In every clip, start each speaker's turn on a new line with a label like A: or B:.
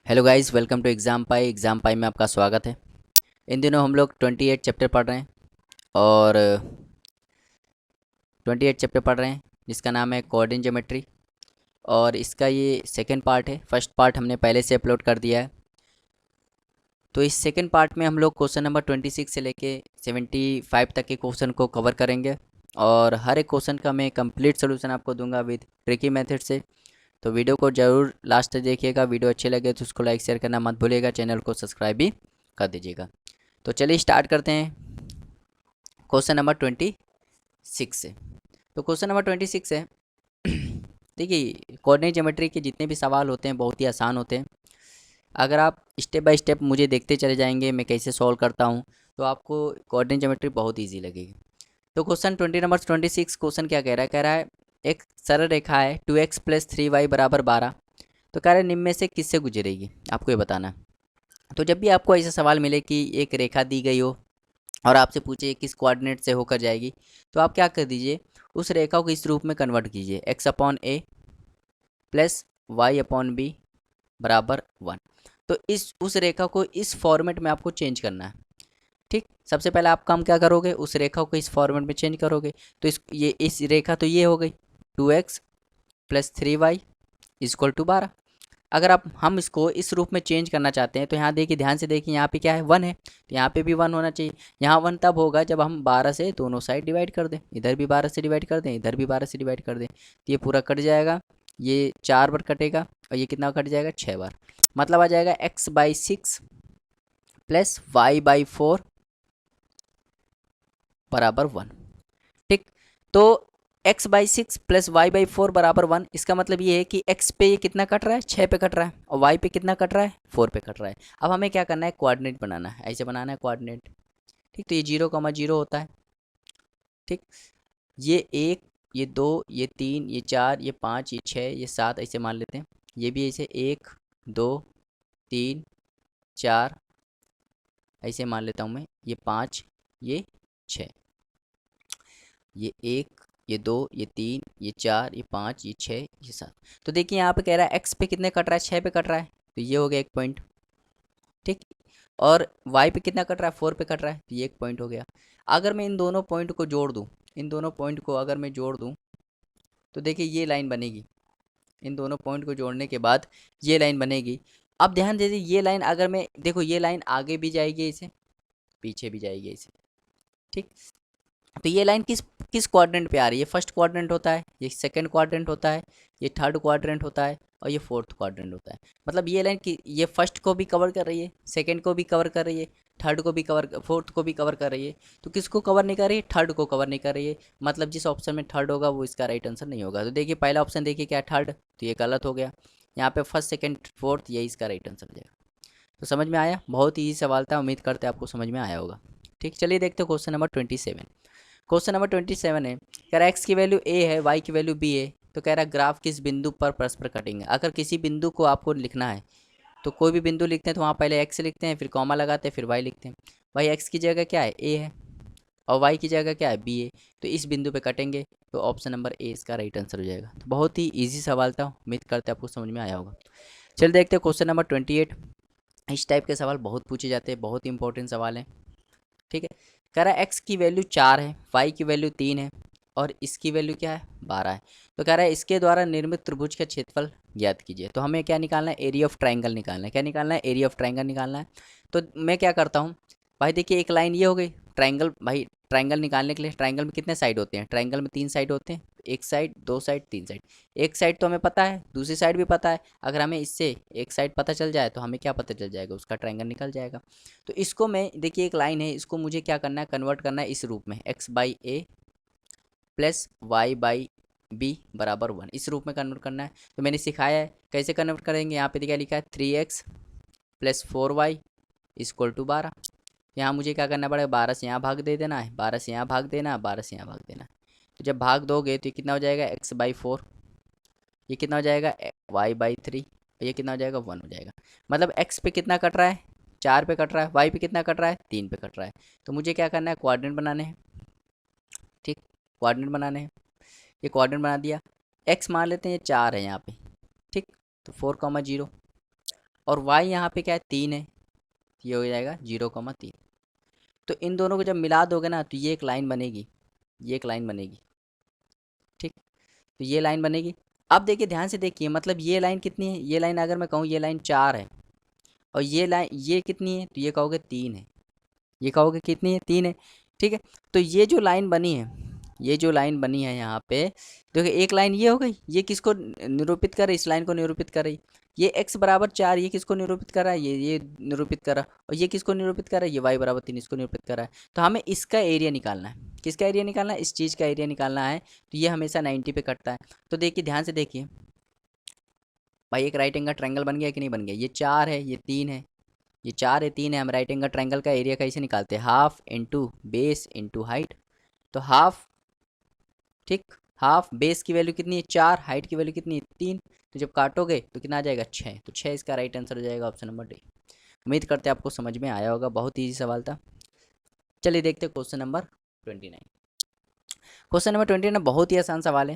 A: Hello guys, welcome to Exam Pie में आपका स्वागत है। इन दिनों हम लोग 28 चैप्टर पढ़ रहे हैं और 28 चैप्टर पढ़ रहे हैं जिसका नाम है कोऑर्डिनेट ज्योमेट्री। और इसका ये सेकंड पार्ट है। फर्स्ट पार्ट हमने पहले से अपलोड कर दिया है। तो इस सेकंड पार्ट में हम लोग क्वेश्चन नंबर 26 से लेके 75 तक के क्वेश्चन को कवर करेंगे और हर एक क्वेश्चन का मैं कंप्लीट सोल्यूशन आपको दूंगा विद ट्रिकी मेथड से। तो वीडियो को ज़रूर लास्ट तक देखिएगा। वीडियो अच्छे लगे तो उसको लाइक शेयर करना मत भूलिएगा, चैनल को सब्सक्राइब भी कर दीजिएगा। तो चलिए स्टार्ट करते हैं क्वेश्चन नंबर 26 से। तो क्वेश्चन नंबर 26 है देखिए, कोऑर्डिनेट ज्योमेट्री के जितने भी सवाल होते हैं बहुत ही आसान होते हैं। अगर आप स्टेप बाय स्टेप मुझे देखते चले जाएंगे मैं कैसे सॉल्व करता हूँ तो आपको कोऑर्डिनेट ज्योमेट्री बहुत ईजी लगेगी। तो क्वेश्चन 26 क्वेश्चन क्या कह रहा है एक सरल रेखा है 2x + 3y = 12। तो कह रहा है निम्न में से किससे गुजरेगी, आपको ये बताना है। तो जब भी आपको ऐसा सवाल मिले कि एक रेखा दी गई हो और आपसे पूछे किस कोऑर्डिनेट से होकर जाएगी, तो आप क्या कर दीजिए, उस रेखा को इस रूप में कन्वर्ट कीजिए x/a + y/b = 1। तो इस उस रेखा को इस फॉर्मेट में आपको चेंज करना है। ठीक, सबसे पहले आप काम क्या करोगे, उस रेखा को इस फॉर्मेट में चेंज करोगे। तो इस रेखा तो ये हो गई 2x + 3y = 12। अगर आप हम इसको इस रूप में चेंज करना चाहते हैं तो यहाँ देखिए, ध्यान से देखिए, यहाँ पे क्या है 1 है, तो यहाँ पे भी 1 होना चाहिए। यहाँ 1 तब होगा जब हम 12 से दोनों साइड डिवाइड कर दें, इधर भी 12 से डिवाइड कर दें, इधर भी 12 से डिवाइड कर दें, तो ये पूरा कट जाएगा। ये 4 बार कटेगा और ये कितना कट जाएगा, 6 बार। मतलब आ जाएगा x/6 + y/4 = 1। ठीक, तो x/6 + y/4 = 1। इसका मतलब ये है कि x पे ये कितना कट रहा है, 6 पे कट रहा है, और y पे कितना कट रहा है, 4 पे कट रहा है। अब हमें क्या करना है, कोऑर्डिनेट बनाना है। ऐसे बनाना है कोऑर्डिनेट। ठीक, तो ये 0,0 होता है। ठीक, ये 1, ये 2, ये 3, ये 4, ये 5, ये 6, ये 7 ऐसे मान लेते हैं। ये भी ऐसे 1, 2, 3, 4 ऐसे मान लेता हूँ मैं। ये 5, ये 6, ये 1, ये 2, ये 3, ये 4, ये 5, ये 6, ये 7। तो देखिए यहाँ पे कह रहा है एक्स पे कितने कट रहा है, 6 पे कट रहा है, तो ये हो गया 1 पॉइंट। ठीक, और वाई पे कितना कट रहा है, 4 पे कट रहा है, तो ये 1 पॉइंट हो गया। अगर मैं इन दोनों पॉइंट को जोड़ दूँ, इन दोनों पॉइंट को अगर मैं जोड़ दूँ तो देखिए ये लाइन बनेगी। इन दोनों पॉइंट को जोड़ने के बाद ये लाइन बनेगी। अब ध्यान दीजिए, ये लाइन अगर मैं देखो, ये लाइन आगे भी जाएगी इसे, पीछे भी जाएगी इसे। ठीक, तो ये लाइन किस किस क्वाड्रेंट पे आ रही है, फर्स्ट क्वाड्रेंट होता है, ये सेकंड क्वाड्रेंट होता है, ये थर्ड क्वाड्रेंट होता है, और ये फोर्थ क्वाड्रेंट होता है। मतलब ये लाइन की ये फर्स्ट को भी कवर कर रही है, सेकंड को भी कवर कर रही है, थर्ड को भी कवर, फोर्थ को भी कवर कर रही है। तो किसको कवर नहीं कर रही है, थर्ड को कवर नहीं कर रही है। मतलब जिस ऑप्शन में थर्ड होगा वो इसका राइट आंसर नहीं होगा। तो देखिए पहला ऑप्शन देखिए क्या, थर्ड, तो ये गलत हो गया। यहाँ पे फर्स्ट सेकंड फोर्थ, यही इसका राइट आंसर हो जाएगा। तो समझ में आया, बहुत ही ईजी सवाल था, उम्मीद करते हैं आपको समझ में आया होगा। ठीक, चलिए देखते हैं क्वेश्चन नंबर 27। क्वेश्चन नंबर 27 है, कह रहा है एक्स की वैल्यू ए है, वाई की वैल्यू बी है। तो कह रहा है ग्राफ किस बिंदु पर परस्पर कटेंगे। अगर किसी बिंदु को आपको लिखना है तो कोई भी बिंदु लिखते हैं तो वहाँ पहले एक्स लिखते हैं, फिर कॉमा लगाते हैं, फिर वाई लिखते हैं। भाई एक्स की जगह क्या है, ए है, और वाई की जगह क्या है, बी है। तो इस बिंदु पे कटेंगे, तो ऑप्शन नंबर ए इसका राइट आंसर हो जाएगा। तो बहुत ही ईजी सवाल था, उम्मीद करते हैं आपको समझ में आया होगा। चल देखते हैं क्वेश्चन नंबर 28। इस टाइप के सवाल बहुत पूछे जाते हैं, बहुत ही इंपॉर्टेंट सवाल है। ठीक है, कह रहा है एक्स की वैल्यू 4 है, वाई की वैल्यू 3 है, और इसकी वैल्यू क्या है, 12 है। तो कह रहा है इसके द्वारा निर्मित त्रिभुज का क्षेत्रफल ज्ञात कीजिए। तो हमें क्या निकालना है, एरिया ऑफ ट्राइंगल निकालना है। क्या निकालना है, एरिया ऑफ ट्राइंगल निकालना है। तो मैं क्या करता हूँ भाई, देखिए एक लाइन ये हो गई ट्राइंगल। भाई ट्राइंगल निकालने के लिए, ट्राइंगल में कितने साइड होते हैं, ट्राइंगल में 3 साइड होते हैं, एक साइड, दो साइड, 3 साइड। एक साइड तो हमें पता है, दूसरी साइड भी पता है। अगर हमें इससे एक साइड पता चल जाए तो हमें क्या पता चल जाएगा, उसका ट्राइंगल निकल जाएगा। तो इसको मैं देखिए, एक लाइन है, इसको मुझे क्या करना है, कन्वर्ट करना है इस रूप में, x/a + y/b = 1, इस रूप में कन्वर्ट करना है। तो मैंने सिखाया है कैसे कन्वर्ट करेंगे। यहाँ पे क्या लिखा है, 3x + 4y = 12। यहाँ मुझे क्या करना पड़ेगा, 12 से यहाँ भाग दे देना है, 12 से यहाँ भाग देना है, 12 से यहाँ भाग देना है। तो जब भाग दोगे तो ये कितना हो जाएगा, x/4, ये कितना हो जाएगा, y/3, ये कितना हो जाएगा, 1 हो जाएगा। मतलब x पे कितना कट रहा है, 4 पे कट रहा है, y पे कितना कट रहा है, 3 पे कट रहा है। तो मुझे क्या करना है, कोऑर्डिनेट बनाने हैं। ठीक, कोऑर्डिनेट बनाने हैं। ये कोऑर्डिनेट बना दिया, x मान लेते हैं ये 4 है यहाँ पे। ठीक, तो 4,0, और वाई यहाँ पे क्या है 3 है, ये हो जाएगा 0,3। तो इन दोनों को जब मिला दोगे ना तो ये एक लाइन बनेगी, ये एक लाइन बनेगी, ठीक। तो ये लाइन बनेगी। अब देखिए ध्यान से देखिए, मतलब ये लाइन कितनी है, ये लाइन अगर मैं कहूँ ये लाइन 4 है, और ये लाइन ये कितनी है, तो ये कहोगे 3 है, ये कहोगे कितनी है 3 है, ठीक है। तो ये जो लाइन बनी है, ये जो लाइन बनी है यहाँ पे, देखो एक लाइन ये हो गई, ये किसको निरूपित कर रही, इस लाइन को निरूपित कर रही। ये x बराबर 4 ये किसको निरूपित कर रहा है, ये निरूपित कर रहा है। और ये किसको निरूपित कर रहा है, ये y बराबर 3 इसको निरूपित कर रहा है। तो हमें इसका एरिया निकालना है, किसका एरिया निकालना है, इस चीज़ का एरिया निकालना है। तो ये हमेशा 90 पे कटता है। तो देखिए ध्यान से देखिए भाई, एक राइट एंगल ट्रायंगल बन गया कि नहीं बन गया, ये 4 है, ये 3 है, ये 4 है 3 है। हम राइट एंगल ट्रायंगल का एरिया कैसे निकालते हैं, half into base into height. तो हाफ, ठीक, हाफ, बेस की वैल्यू कितनी है 4, हाइट की वैल्यू कितनी है 3। तो जब काटोगे तो कितना आ जाएगा 6, तो 6 इसका राइट आंसर हो जाएगा, ऑप्शन नंबर डी। उम्मीद करते हैं आपको समझ में आया होगा, बहुत ईजी सवाल था। चलिए देखते हैं क्वेश्चन नंबर 29। क्वेश्चन नंबर 29 बहुत ही आसान सवाल है।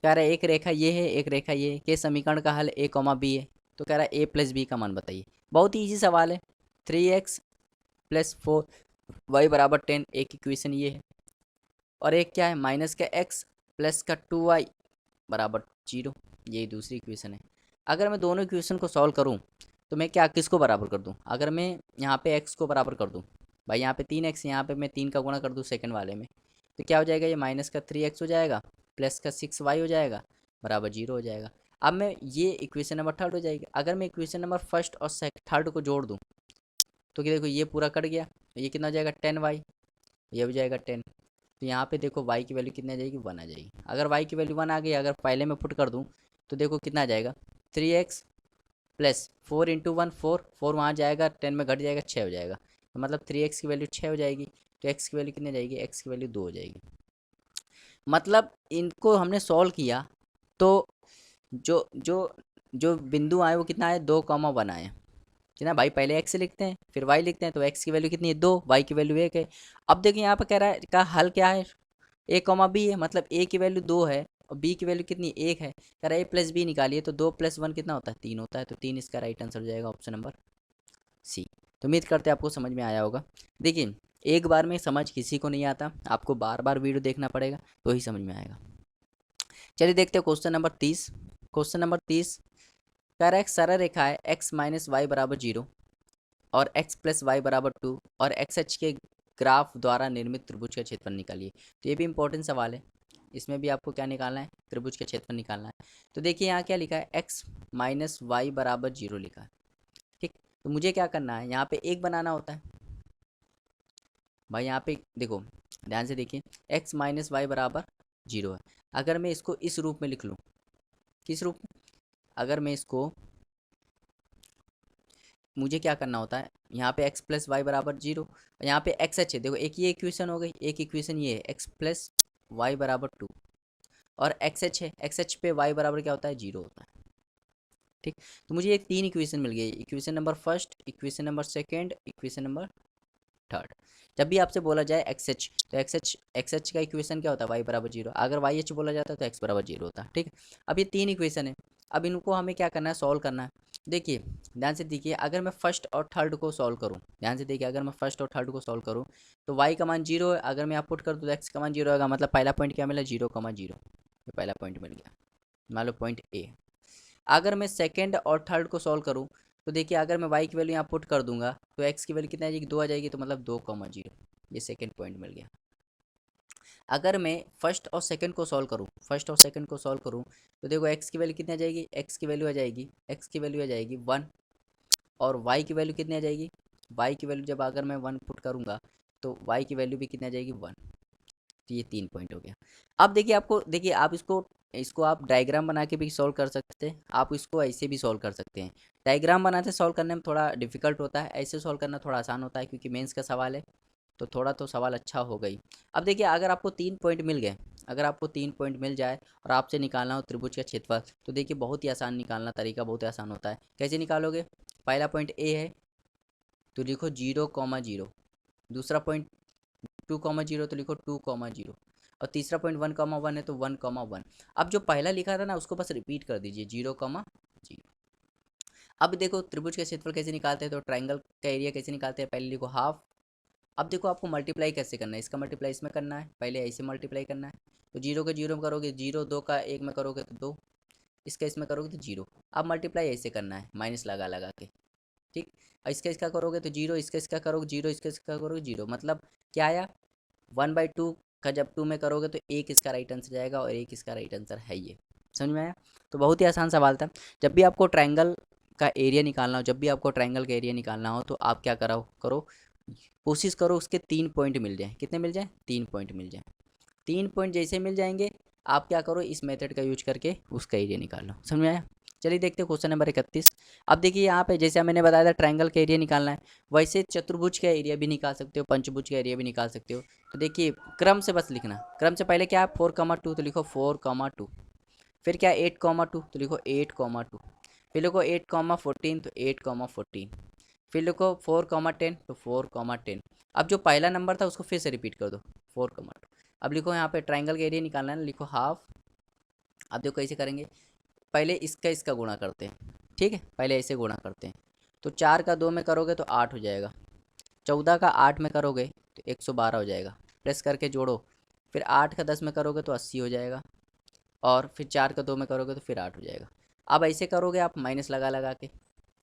A: कह रहा है एक रेखा ये है, एक रेखा ये है, के समीकरण का हल a, b है। तो कह रहा है a प्लस बी का मान बताइए। बहुत ही ईजी सवाल है। 3x प्लस 4y बराबर 10, एक इक्वेशन ये है। और एक क्या है, माइनस का x प्लस का 2y बराबर 0, यही दूसरी इक्वेशन है। अगर मैं दोनों इक्वेशन को सॉल्व करूं तो मैं क्या किसको बराबर कर दूं, अगर मैं यहाँ पे x को बराबर कर दूं, भाई यहाँ पे 3x, यहाँ पे मैं 3 का गुणा कर दूं सेकंड वाले में, तो क्या हो जाएगा, ये माइनस का 3x हो जाएगा, प्लस का 6y हो जाएगा, बराबर 0 हो जाएगा। अब मैं ये इक्वेशन नंबर थर्ड हो जाएगी। अगर मैं इक्वेशन नंबर फर्स्ट और थर्ड को जोड़ दूँ तो क्या, देखो ये पूरा कट गया, तो ये कितना हो जाएगा 10y, ये हो जाएगा 10। तो यहाँ पे देखो y की वैल्यू कितनी आ जाएगी, 1 आ जाएगी। अगर y की वैल्यू 1 आ गई, अगर पहले में पुट कर दूँ तो देखो कितना आ जाएगा, 3x प्लस 4 इंटू 1 4, 4 वहाँ जाएगा, 10 में घट जाएगा, 6 हो जाएगा। तो मतलब 3x की वैल्यू 6 हो जाएगी। तो x की वैल्यू कितनी आ जाएगी, x की वैल्यू 2 हो जाएगी। मतलब इनको हमने सॉल्व किया तो जो जो जो बिंदु आए वो कितना आए, 2,1 आए, है ना भाई। पहले एक्स लिखते हैं फिर वाई लिखते हैं, तो एक्स की वैल्यू कितनी है 2, वाई की वैल्यू 1 है। अब देखिए यहाँ पर कह रहा है का हल क्या है, a, b है, मतलब a की वैल्यू 2 है और b की वैल्यू कितनी 1 है। कह रहा है a प्लस बी निकालिए, तो 2 प्लस 1 कितना होता है 3 होता है। तो 3 इसका राइट आंसर हो जाएगा, ऑप्शन नंबर सी। तो उम्मीद करते हैं आपको समझ में आया होगा। देखिए एक बार में समझ किसी को नहीं आता, आपको बार बार वीडियो देखना पड़ेगा तो ही समझ में आएगा। चलिए देखते हैं क्वेश्चन नंबर 30। क्वेश्चन नंबर 30 कह रहा है एक सरल रेखा है x माइनस वाई बराबर 0 और x प्लस वाई बराबर 2 और एक्स एच के ग्राफ द्वारा निर्मित त्रिभुज का क्षेत्रफल निकालिए। तो ये भी इंपॉर्टेंट सवाल है, इसमें भी आपको क्या निकालना है, त्रिभुज का क्षेत्रफल निकालना है। तो देखिए यहाँ क्या लिखा है, x माइनस वाई बराबर 0 लिखा है, ठीक। तो मुझे क्या करना है, यहाँ पे एक बनाना होता है भाई। यहाँ पे देखो ध्यान से देखिए, x माइनस वाई बराबर 0 है। अगर मैं इसको इस रूप में लिख लूँ, किस रूप में, अगर मैं इसको, मुझे क्या करना होता है, यहाँ पे x प्लस वाई बराबर 0, यहाँ पे एक्स एच है, देखो एक ये इक्वेशन हो गई, एक इक्वेशन ये है x प्लस वाई बराबर 2, और एक्स एच है, एक्स एच पे y बराबर क्या होता है 0 होता है, ठीक। तो मुझे ये 3 इक्वेशन मिल गई, equation number first, equation number second, equation number third. जब भी आपसे बोला जाए एक्स एच, तो एक्स एच का इक्वेशन क्या होता है y बराबर 0, अगर वाई एच बोला जाता है तो x बराबर 0 होता है, ठीक। अब ये 3 इक्वेशन है, अब इनको हमें क्या करना है, सॉल्व करना है। देखिए ध्यान से देखिए, अगर मैं फर्स्ट और थर्ड को सॉल्व करूँ, ध्यान से देखिए, अगर मैं फर्स्ट और थर्ड को सॉल्व करूँ तो y का मान 0 है, अगर मैं यहाँ पुट कर दूँ तो x का मान 0 होगा, मतलब पहला पॉइंट क्या मिला 0,0, ये पहला पॉइंट मिल गया, मान लो पॉइंट ए। अगर मैं सेकेंड और थर्ड को सॉल्व करूँ तो देखिए, अगर मैं y की वैल्यू यहाँ पुट कर दूंगा तो x की वैल्यू कितना आ जाएगी 2 आ जाएगी, तो मतलब 2,0, ये सेकेंड पॉइंट मिल गया। अगर मैं फर्स्ट और सेकंड को सॉल्व करूं, फर्स्ट और सेकंड को सॉल्व करूं तो देखो x की वैल्यू कितनी आ जाएगी, x की वैल्यू आ जाएगी, x की वैल्यू आ जाएगी 1, और y की वैल्यू कितनी आ जाएगी, y की वैल्यू जब अगर मैं 1 पुट करूंगा तो y की वैल्यू भी कितनी आ जाएगी 1। तो ये 3 पॉइंट हो गया। अब देखिए आपको, देखिए आप इसको इसको आप डायग्राम बना के भी सॉल्व कर सकते हैं, आप इसको ऐसे भी सॉल्व कर सकते हैं। डायग्राम बनाते सॉल्व करने में थोड़ा डिफिकल्ट होता है, ऐसे सॉल्व करना थोड़ा आसान होता है क्योंकि मेंस का सवाल है, तो थोड़ा तो सवाल अच्छा हो गई। अब देखिए अगर आपको 3 पॉइंट मिल गए, अगर आपको 3 पॉइंट मिल जाए और आपसे निकालना हो त्रिभुज का क्षेत्रफल, तो देखिए बहुत ही आसान निकालना, तरीका बहुत ही आसान होता है। कैसे निकालोगे, पहला पॉइंट ए है तो लिखो 0,0, दूसरा पॉइंट 2,0 तो लिखो 2,0, और तीसरा पॉइंट 1,1 है तो 1,1। अब जो पहला लिखा था ना उसको बस रिपीट कर दीजिए 0,0। अब देखो त्रिभुज का क्षेत्रफल कैसे निकालते हैं, तो ट्राइंगल का एरिया कैसे निकालते हैं, पहले लिखो हाफ। अब देखो आपको मल्टीप्लाई कैसे करना है, इसका मल्टीप्लाई इसमें करना है, पहले ऐसे मल्टीप्लाई करना है। तो जीरो का जीरो में करोगे जीरो, दो का एक में करोगे तो दो, इसका इसमें करोगे तो जीरो। अब मल्टीप्लाई ऐसे करना है माइनस लगा लगा के, ठीक। और इसका इसका करोगे तो जीरो, इसका इसका करोगे जीरो, इसका इसका करोगे जीरो, मतलब क्या आया 1/2 का जब 2 में करोगे तो एक इसका राइट आंसर जाएगा और एक इसका राइट आंसर है ये। समझ में आया। तो बहुत ही आसान सवाल था। जब भी आपको ट्रायंगल का एरिया निकालना हो, जब भी आपको ट्रायंगल का एरिया निकालना हो तो आप क्या करो कोशिश करो उसके 3 पॉइंट मिल जाए। कितने मिल जाए? 3 पॉइंट मिल जाए। 3 पॉइंट जैसे मिल जाएंगे आप क्या करो, इस मेथड का यूज करके उसका एरिया निकाल लो। समझ में आया। चलिए देखते हैं क्वेश्चन नंबर 31। अब देखिए यहाँ पे जैसे मैंने बताया था ट्रायंगल का एरिया निकालना है, वैसे चतुर्भुज का एरिया भी निकाल सकते हो, पंचभुज का एरिया भी निकाल सकते हो। तो देखिए क्रम से बस लिखना, क्रम से पहले क्या है 4,2 तो लिखो 4,2, फिर क्या 8,2 तो लिखो 8,2, फिर लिखो 8,14 तो 8,14, फिर लिखो 4,10 तो 4,10। अब जो पहला नंबर था उसको फिर से रिपीट कर दो 4,2। अब लिखो यहाँ पे ट्रायंगल का एरिया निकालना है, लिखो हाफ। अब देखो कैसे करेंगे, पहले इसका इसका गुणा करते हैं, ठीक है, पहले ऐसे गुणा करते हैं। तो 4 का 2 में करोगे तो 8 हो जाएगा, 14 का 8 में करोगे तो 112 हो जाएगा, प्लस करके जोड़ो, फिर 8 का 10 में करोगे तो 80 हो जाएगा, और फिर 4 का 2 में करोगे तो फिर 8 हो जाएगा। अब ऐसे करोगे आप माइनस लगा लगा के,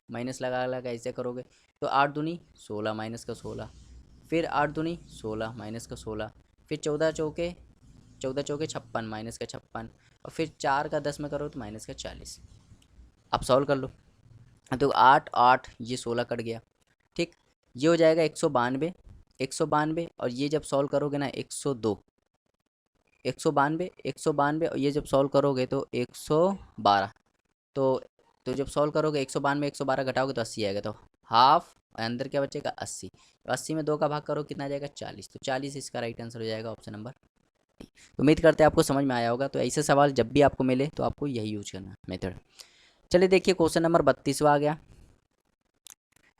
A: माइनस लगा लगा ऐसे करोगे तो 8 दूनी 16 माइनस का 16, फिर 8 दूनी 16 माइनस का 16, फिर 14 चौके 56 माइनस का 56, और फिर 4 का 10 में करो तो माइनस का 40। अब सॉल्व कर लो। तो 8 8 ये 16 कट गया, ठीक। ये हो जाएगा 192, 192, और ये जब सॉल्व करोगे ना 102, 192, 192, और ये जब सॉल्व करोगे तो 112। तो जब सॉल्व करोगे 192 112 घटाओगे तो 80 आएगा, तो हाफ अंदर क्या बचेगा 80। तो 80 में 2 का भाग करो कितना आ जाएगा 40, तो 40 इसका राइट आंसर हो जाएगा ऑप्शन नंबर डी। तो उम्मीद करते हैं आपको समझ में आया होगा। तो ऐसे सवाल जब भी आपको मिले तो आपको यही यूज करना मेथड। चलिए देखिए क्वेश्चन नंबर 32वां आ गया।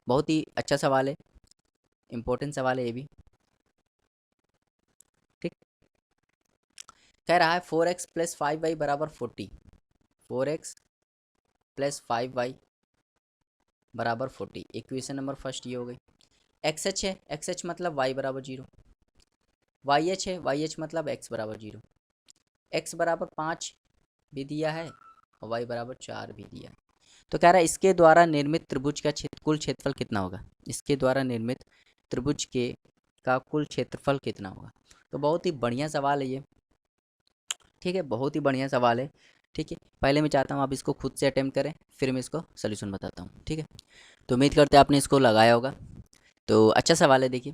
A: बहुत ही अच्छा सवाल है, इंपॉर्टेंट सवाल है ये भी, ठीक। कह रहा है 4x + 5y = 40, 4x + 5y = 40। Equation number first ये हो गई। एक्स एच है, एक्स एच मतलब y = 0, वाई एच है, वाई एच मतलब x = 0, x = 5 भी दिया है और y = 4 भी दिया है। तो कह रहा है इसके द्वारा निर्मित त्रिभुज का कुल क्षेत्रफल कितना होगा, इसके द्वारा निर्मित त्रिभुज के का कुल क्षेत्रफल कितना होगा। तो बहुत ही बढ़िया सवाल है ये, ठीक है, बहुत ही बढ़िया सवाल है, ठीक है। पहले मैं चाहता हूँ आप इसको खुद से अटेम्प्ट करें, फिर मैं इसको सोल्यूशन बताता हूँ, ठीक है। तो उम्मीद करते हैं आपने इसको लगाया होगा। तो अच्छा सवाल है। देखिए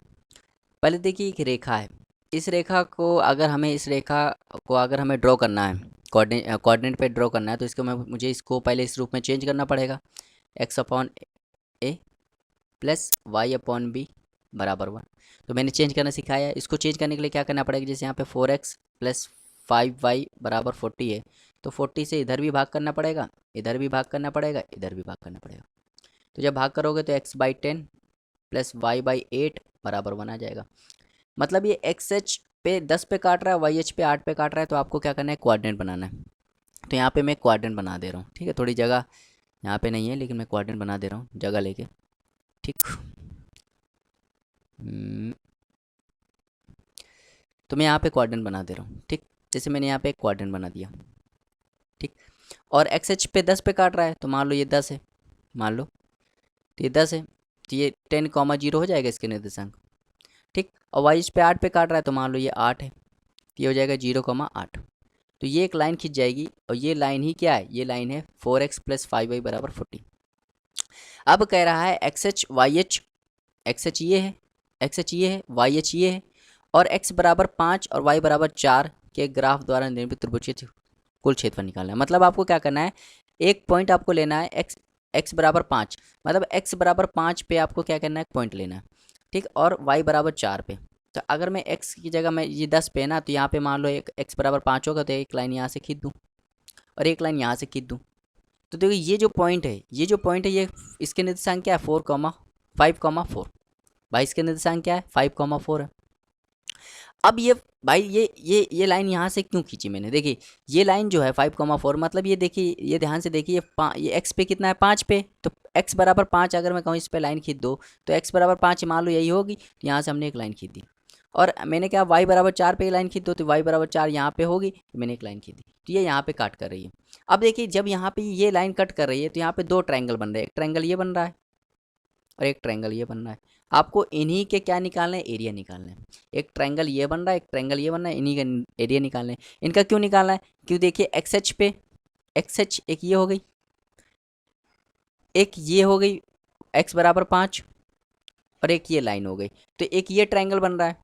A: पहले देखिए एक रेखा है, इस रेखा को अगर हमें ड्रॉ करना है, कोऑर्डिनेट पे ड्रॉ करना है, तो इसको मुझे इसको पहले इस रूप में चेंज करना पड़ेगा, x/a + y/b = 1। तो मैंने चेंज करना सिखाया है। इसको चेंज करने के लिए क्या करना पड़ेगा, जैसे यहाँ पे 4x + 5y = 40 है, तो 40 से इधर भी भाग करना पड़ेगा, इधर भी भाग करना पड़ेगा, इधर भी भाग करना पड़ेगा। तो जब भाग करोगे तो x/10 + y/8 = 1 आ जाएगा। मतलब ये एक्स एच पे 10 पे काट रहा है, वाई एच पे 8 पे काट रहा है, तो आपको क्या करना है क्वाड्रेंट बनाना है। तो यहाँ पे मैं क्वाड्रेंट बना दे रहा हूँ, ठीक है। थोड़ी जगह यहाँ पे नहीं है लेकिन मैं क्वाड्रेंट बना दे रहा हूँ जगह लेके, ठीक। तो मैं यहाँ पे क्वाड्रेंट बना दे रहा हूँ, ठीक। जैसे मैंने यहाँ पे एक क्वाड्रेंट बना दिया, ठीक। और एक्स एच पे 10 पे काट रहा है, तो मान लो ये 10 है, मान लो तो ये 10 है, तो ये 10,0 हो जाएगा इसके निर्देशांक, ठीक। और वाई एच पे 8 पे काट रहा है, तो मान लो ये 8 है, तो ये हो जाएगा 0,8। तो ये एक लाइन खींच जाएगी, और ये लाइन ही क्या है, ये लाइन है 4x + 5y = 40। अब कह रहा है X H Y H, X H ये है, एक्स एच ये है, वाई एच ये है, और x = 5 और y = 4 के ग्राफ द्वारा निर्मित त्रिभुज के कुल क्षेत्रफल निकालना है। मतलब आपको क्या करना है, एक पॉइंट आपको लेना है, x = 5, मतलब x = 5 पे आपको क्या करना है पॉइंट लेना है, ठीक। और y = 4 पे। तो अगर मैं x की जगह मैं ये 10 पे ना, तो यहाँ पे मान लो एक x = 5 होगा, तो एक लाइन यहाँ से खींच दूँ और एक लाइन यहाँ से खींच दूँ। तो देखो ये जो पॉइंट है, ये इसके निर्देशांक क्या है 4,5,4। भाई इसके निर्देशांक क्या है 5,4 है। अब ये भाई ये लाइन यहाँ से क्यों खींची मैंने, देखिए ये लाइन जो है 5,4, मतलब ये देखिए, ये ध्यान से देखिए, ये एक्स पे कितना है 5 पे, तो एक्स बराबर 5 अगर मैं कहूँ इस पे लाइन खींच दो तो एक्स बराबर 5 मान लो यही होगी, तो यहाँ से हमने एक लाइन खींच दी। और मैंने कहा वाई बराबर 4 पे लाइन खींच दो, तो वाई बराबर 4 यहाँ पे होगी, तो मैंने एक लाइन खींच दी, तो ये यहाँ पे काट कर रही है। अब देखिए जब यहाँ पे ये लाइन कट कर रही है तो यहाँ पे दो ट्रायंगल बन रहे हैं, एक ट्रायंगल ये बन रहा है और एक ट्रायंगल ये बन रहा है। आपको इन्हीं के क्या निकालना है, एरिया निकालना है। एक ट्रायंगल ये बन रहा है, एक ट्रायंगल ये बन रहा है, इन्हीं का एरिया निकालना है। इनका क्यों निकालना है, क्यों देखिए एक्स एच पे, एक्स एच एक ये हो गई, एक ये हो गई एक्स बराबर 5, और एक ये लाइन हो गई, तो एक ये ट्रायंगल बन रहा है,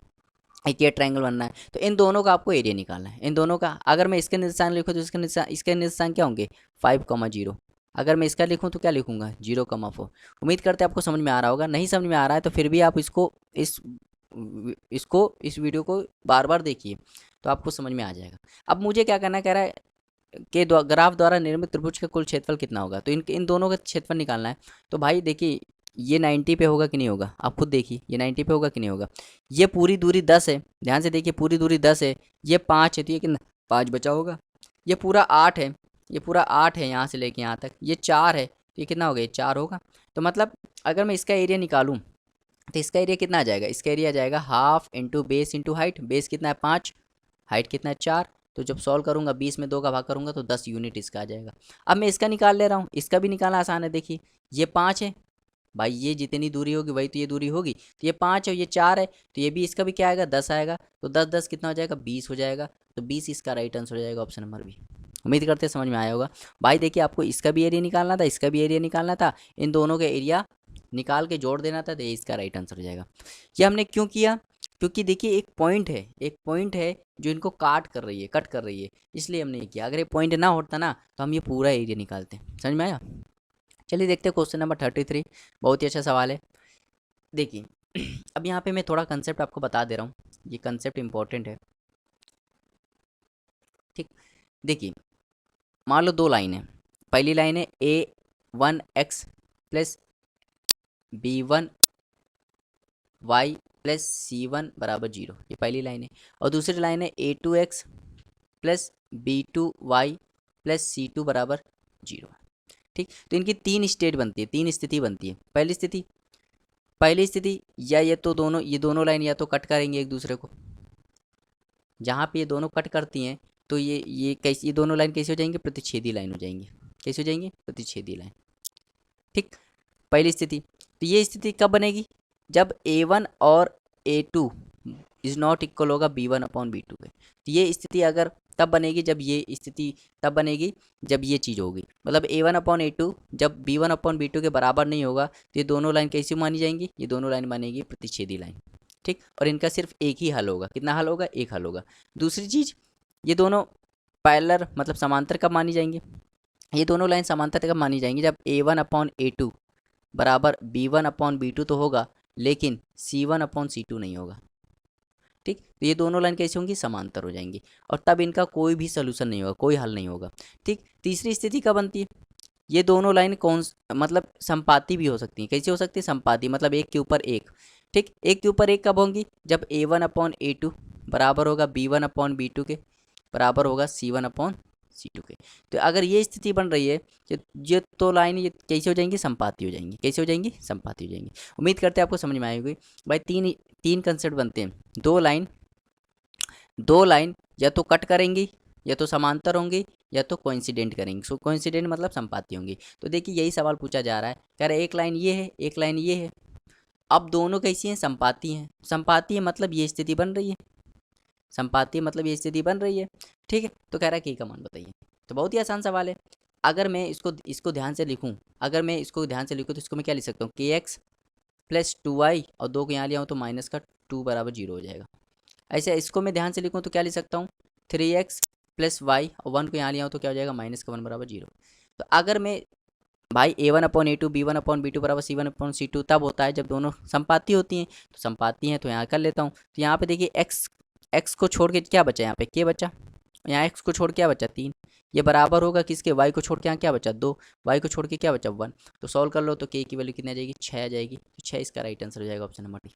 A: एक ये ट्रायंगल बनना है, तो इन दोनों का आपको एरिया निकालना है। इन दोनों का अगर मैं इसके निशान लिखूँ तो इसके निशान क्या होंगे 5,0। अगर मैं इसका लिखूँ तो क्या लिखूँगा 0,4। उम्मीद करते हैं आपको समझ में आ रहा होगा, नहीं समझ में आ रहा है तो फिर भी आप इस वीडियो को बार बार देखिए तो आपको समझ में आ जाएगा। अब मुझे क्या करना, कह रहा है कि ग्राफ द्वारा निर्मित त्रिभुज का कुल क्षेत्रफल कितना होगा, तो इन दोनों का क्षेत्रफल निकालना है। तो भाई देखिए ये 90 पे होगा कि नहीं होगा, आप खुद देखिए ये 90 पे होगा कि नहीं होगा। ये पूरी दूरी 10 है, ध्यान से देखिए पूरी दूरी 10 है, ये 5 है, तो ये कितना 5 बचा होगा। ये पूरा 8 है, ये पूरा 8 है यहाँ से लेके यहाँ तक, ये 4 है, तो ये कितना हो गया 4 होगा। तो मतलब अगर मैं इसका एरिया निकालूँ तो इसका एरिया कितना आ जाएगा, इसका एरिया आ जाएगा half into base into height. Base कितना है 5, हाइट कितना है 4, तो जब सॉल्व करूंगा 20 में 2 का भाग करूंगा तो 10 यूनिट इसका आ जाएगा। अब मैं इसका निकाल ले रहा हूँ, इसका भी निकालना आसान है। देखिए ये 5 है, भाई ये जितनी दूरी होगी वही तो ये दूरी होगी, तो ये 5 है, ये 4 है, तो ये भी इसका भी क्या आएगा 10 आएगा, तो 10 10 कितना हो जाएगा 20 हो जाएगा, तो 20 इसका राइट आंसर हो जाएगा, ऑप्शन नंबर बी। उम्मीद करते हैं समझ में आया होगा। भाई देखिए आपको इसका भी एरिया निकालना था, इसका भी एरिया निकालना था, इन दोनों का एरिया निकाल के जोड़ देना था, तो ये इसका राइट आंसर हो जाएगा। ये हमने क्यों किया, क्योंकि देखिए एक पॉइंट है, एक पॉइंट है जो इनको काट कर रही है, कट कर रही है, इसलिए हमने ये किया। अगर ये पॉइंट ना होता ना तो हम ये पूरा एरिया निकालते। समझ में आया। चलिए देखते हैं क्वेश्चन नंबर 33, बहुत ही अच्छा सवाल है। देखिए अब यहाँ पे मैं थोड़ा कंसेप्ट आपको बता दे रहा हूँ, ये कंसेप्ट इंपॉर्टेंट है। ठीक, देखिए मान लो दो लाइन है, पहली लाइन है a1x plus b1y plus c1 बराबर 0, ये पहली लाइन है। और दूसरी लाइन है a2x plus b2y plus c2 बराबर 0। ठीक, तो इनकी तीन स्टेट बनती है, तीन स्थिति बनती है। पहली स्थिति या ये दोनों लाइन या तो कट करेंगे एक दूसरे को, जहाँ पे ये दोनों कट करती हैं तो ये कैसी, ये दोनों लाइन कैसे हो जाएंगे प्रतिच्छेदी लाइन हो जाएंगी। कैसे हो जाएंगी प्रतिच्छेदी लाइन। ठीक, पहली स्थिति। तो ये स्थिति कब बनेगी, जब a1 और a2 इज नॉट इक्वल होगा b1 अपॉन b2 के। तो ये स्थिति अगर तब बनेगी जब ये स्थिति तब बनेगी जब ये चीज़ होगी, मतलब a1 अपॉन a2 जब b1 अपॉन b2 के बराबर नहीं होगा तो ये दोनों लाइन कैसी मानी जाएंगी, ये दोनों लाइन बनेगी प्रतिच्छेदी लाइन। ठीक, और इनका सिर्फ एक ही हल होगा, कितना हल होगा, एक हल होगा। दूसरी चीज़, ये दोनों पैरेलल मतलब समांतर कब मानी जाएंगी, ये दोनों लाइन समांतर कब मानी जाएंगी, जब a1 अपॉन a2 बराबर b1 अपॉन b2 तो होगा लेकिन c1 अपॉन c2 नहीं होगा। ठीक, तो ये दोनों लाइन कैसी होंगी, समांतर हो जाएंगी, और तब इनका कोई भी सोल्यूशन नहीं होगा, कोई हल नहीं होगा। ठीक, तीसरी स्थिति कब बनती है, ये दोनों लाइन कौन मतलब संपाती भी हो सकती हैं। कैसी हो सकती है, संपाती, मतलब एक के ऊपर एक। ठीक, एक के ऊपर एक कब होंगी, जब a1 अपॉन a2 बराबर होगा b1 अपॉन b2 के, बराबर होगा c1 अपॉन c2 के। तो अगर ये स्थिति बन रही है ये तो लाइन ये कैसे हो जाएंगी, संपाती हो जाएंगी। कैसे हो जाएंगी, संपाती हो जाएंगी। उम्मीद करते हैं आपको समझ में आएगी। भाई तीन तीन कंसेप्ट बनते हैं, दो लाइन या तो कट करेंगी, या तो समांतर होंगी, या तो कोइंसिडेंट करेंगी। सो कोइंसिडेंट मतलब संपाती होंगी। तो देखिए यही सवाल पूछा जा रहा है, कह रहा है एक लाइन ये है, एक लाइन ये है, अब दोनों कैसी हैं, संपाती हैं। संपाती है मतलब ये स्थिति बन रही है, संपाती मतलब ये स्थिति बन रही है। ठीक है, तो कह रहा है के का मान बताइए। तो बहुत ही आसान सवाल है। अगर मैं इसको ध्यान से लिखूं, अगर मैं इसको ध्यान से लिखूं तो इसको मैं क्या लिख सकता हूँ, के एक्स प्लस 2y और 2 को यहाँ लिया हूँ तो माइनस का 2 बराबर 0 हो जाएगा। ऐसे इसको मैं ध्यान से लिखूँ तो क्या लिख सकता हूँ, 3x प्लस वाई और 1 को यहाँ लिया हूँ तो क्या हो जाएगा, माइनस का 1 बराबर 0। तो अगर मैं भाई a1 upon a2 b1 upon b2 बराबर c1 अपॉन c2 तब होता है जब दोनों संपाती होती हैं। तो संपाती हैं तो यहाँ कर लेता हूँ। तो यहाँ पे देखिए x को छोड़ के क्या बचा, यहाँ पे k बचा, यहाँ x को छोड़ क्या बचा 3, ये बराबर होगा किसके, y को छोड़ के यहाँ क्या बचा 2, y को छोड़ के क्या बचा 1। तो सॉल्व कर लो तो k की वैल्यू कितनी आ जाएगी, 6 आ जाएगी। तो 6 इसका राइट आंसर हो जाएगा, ऑप्शन नंबर डी।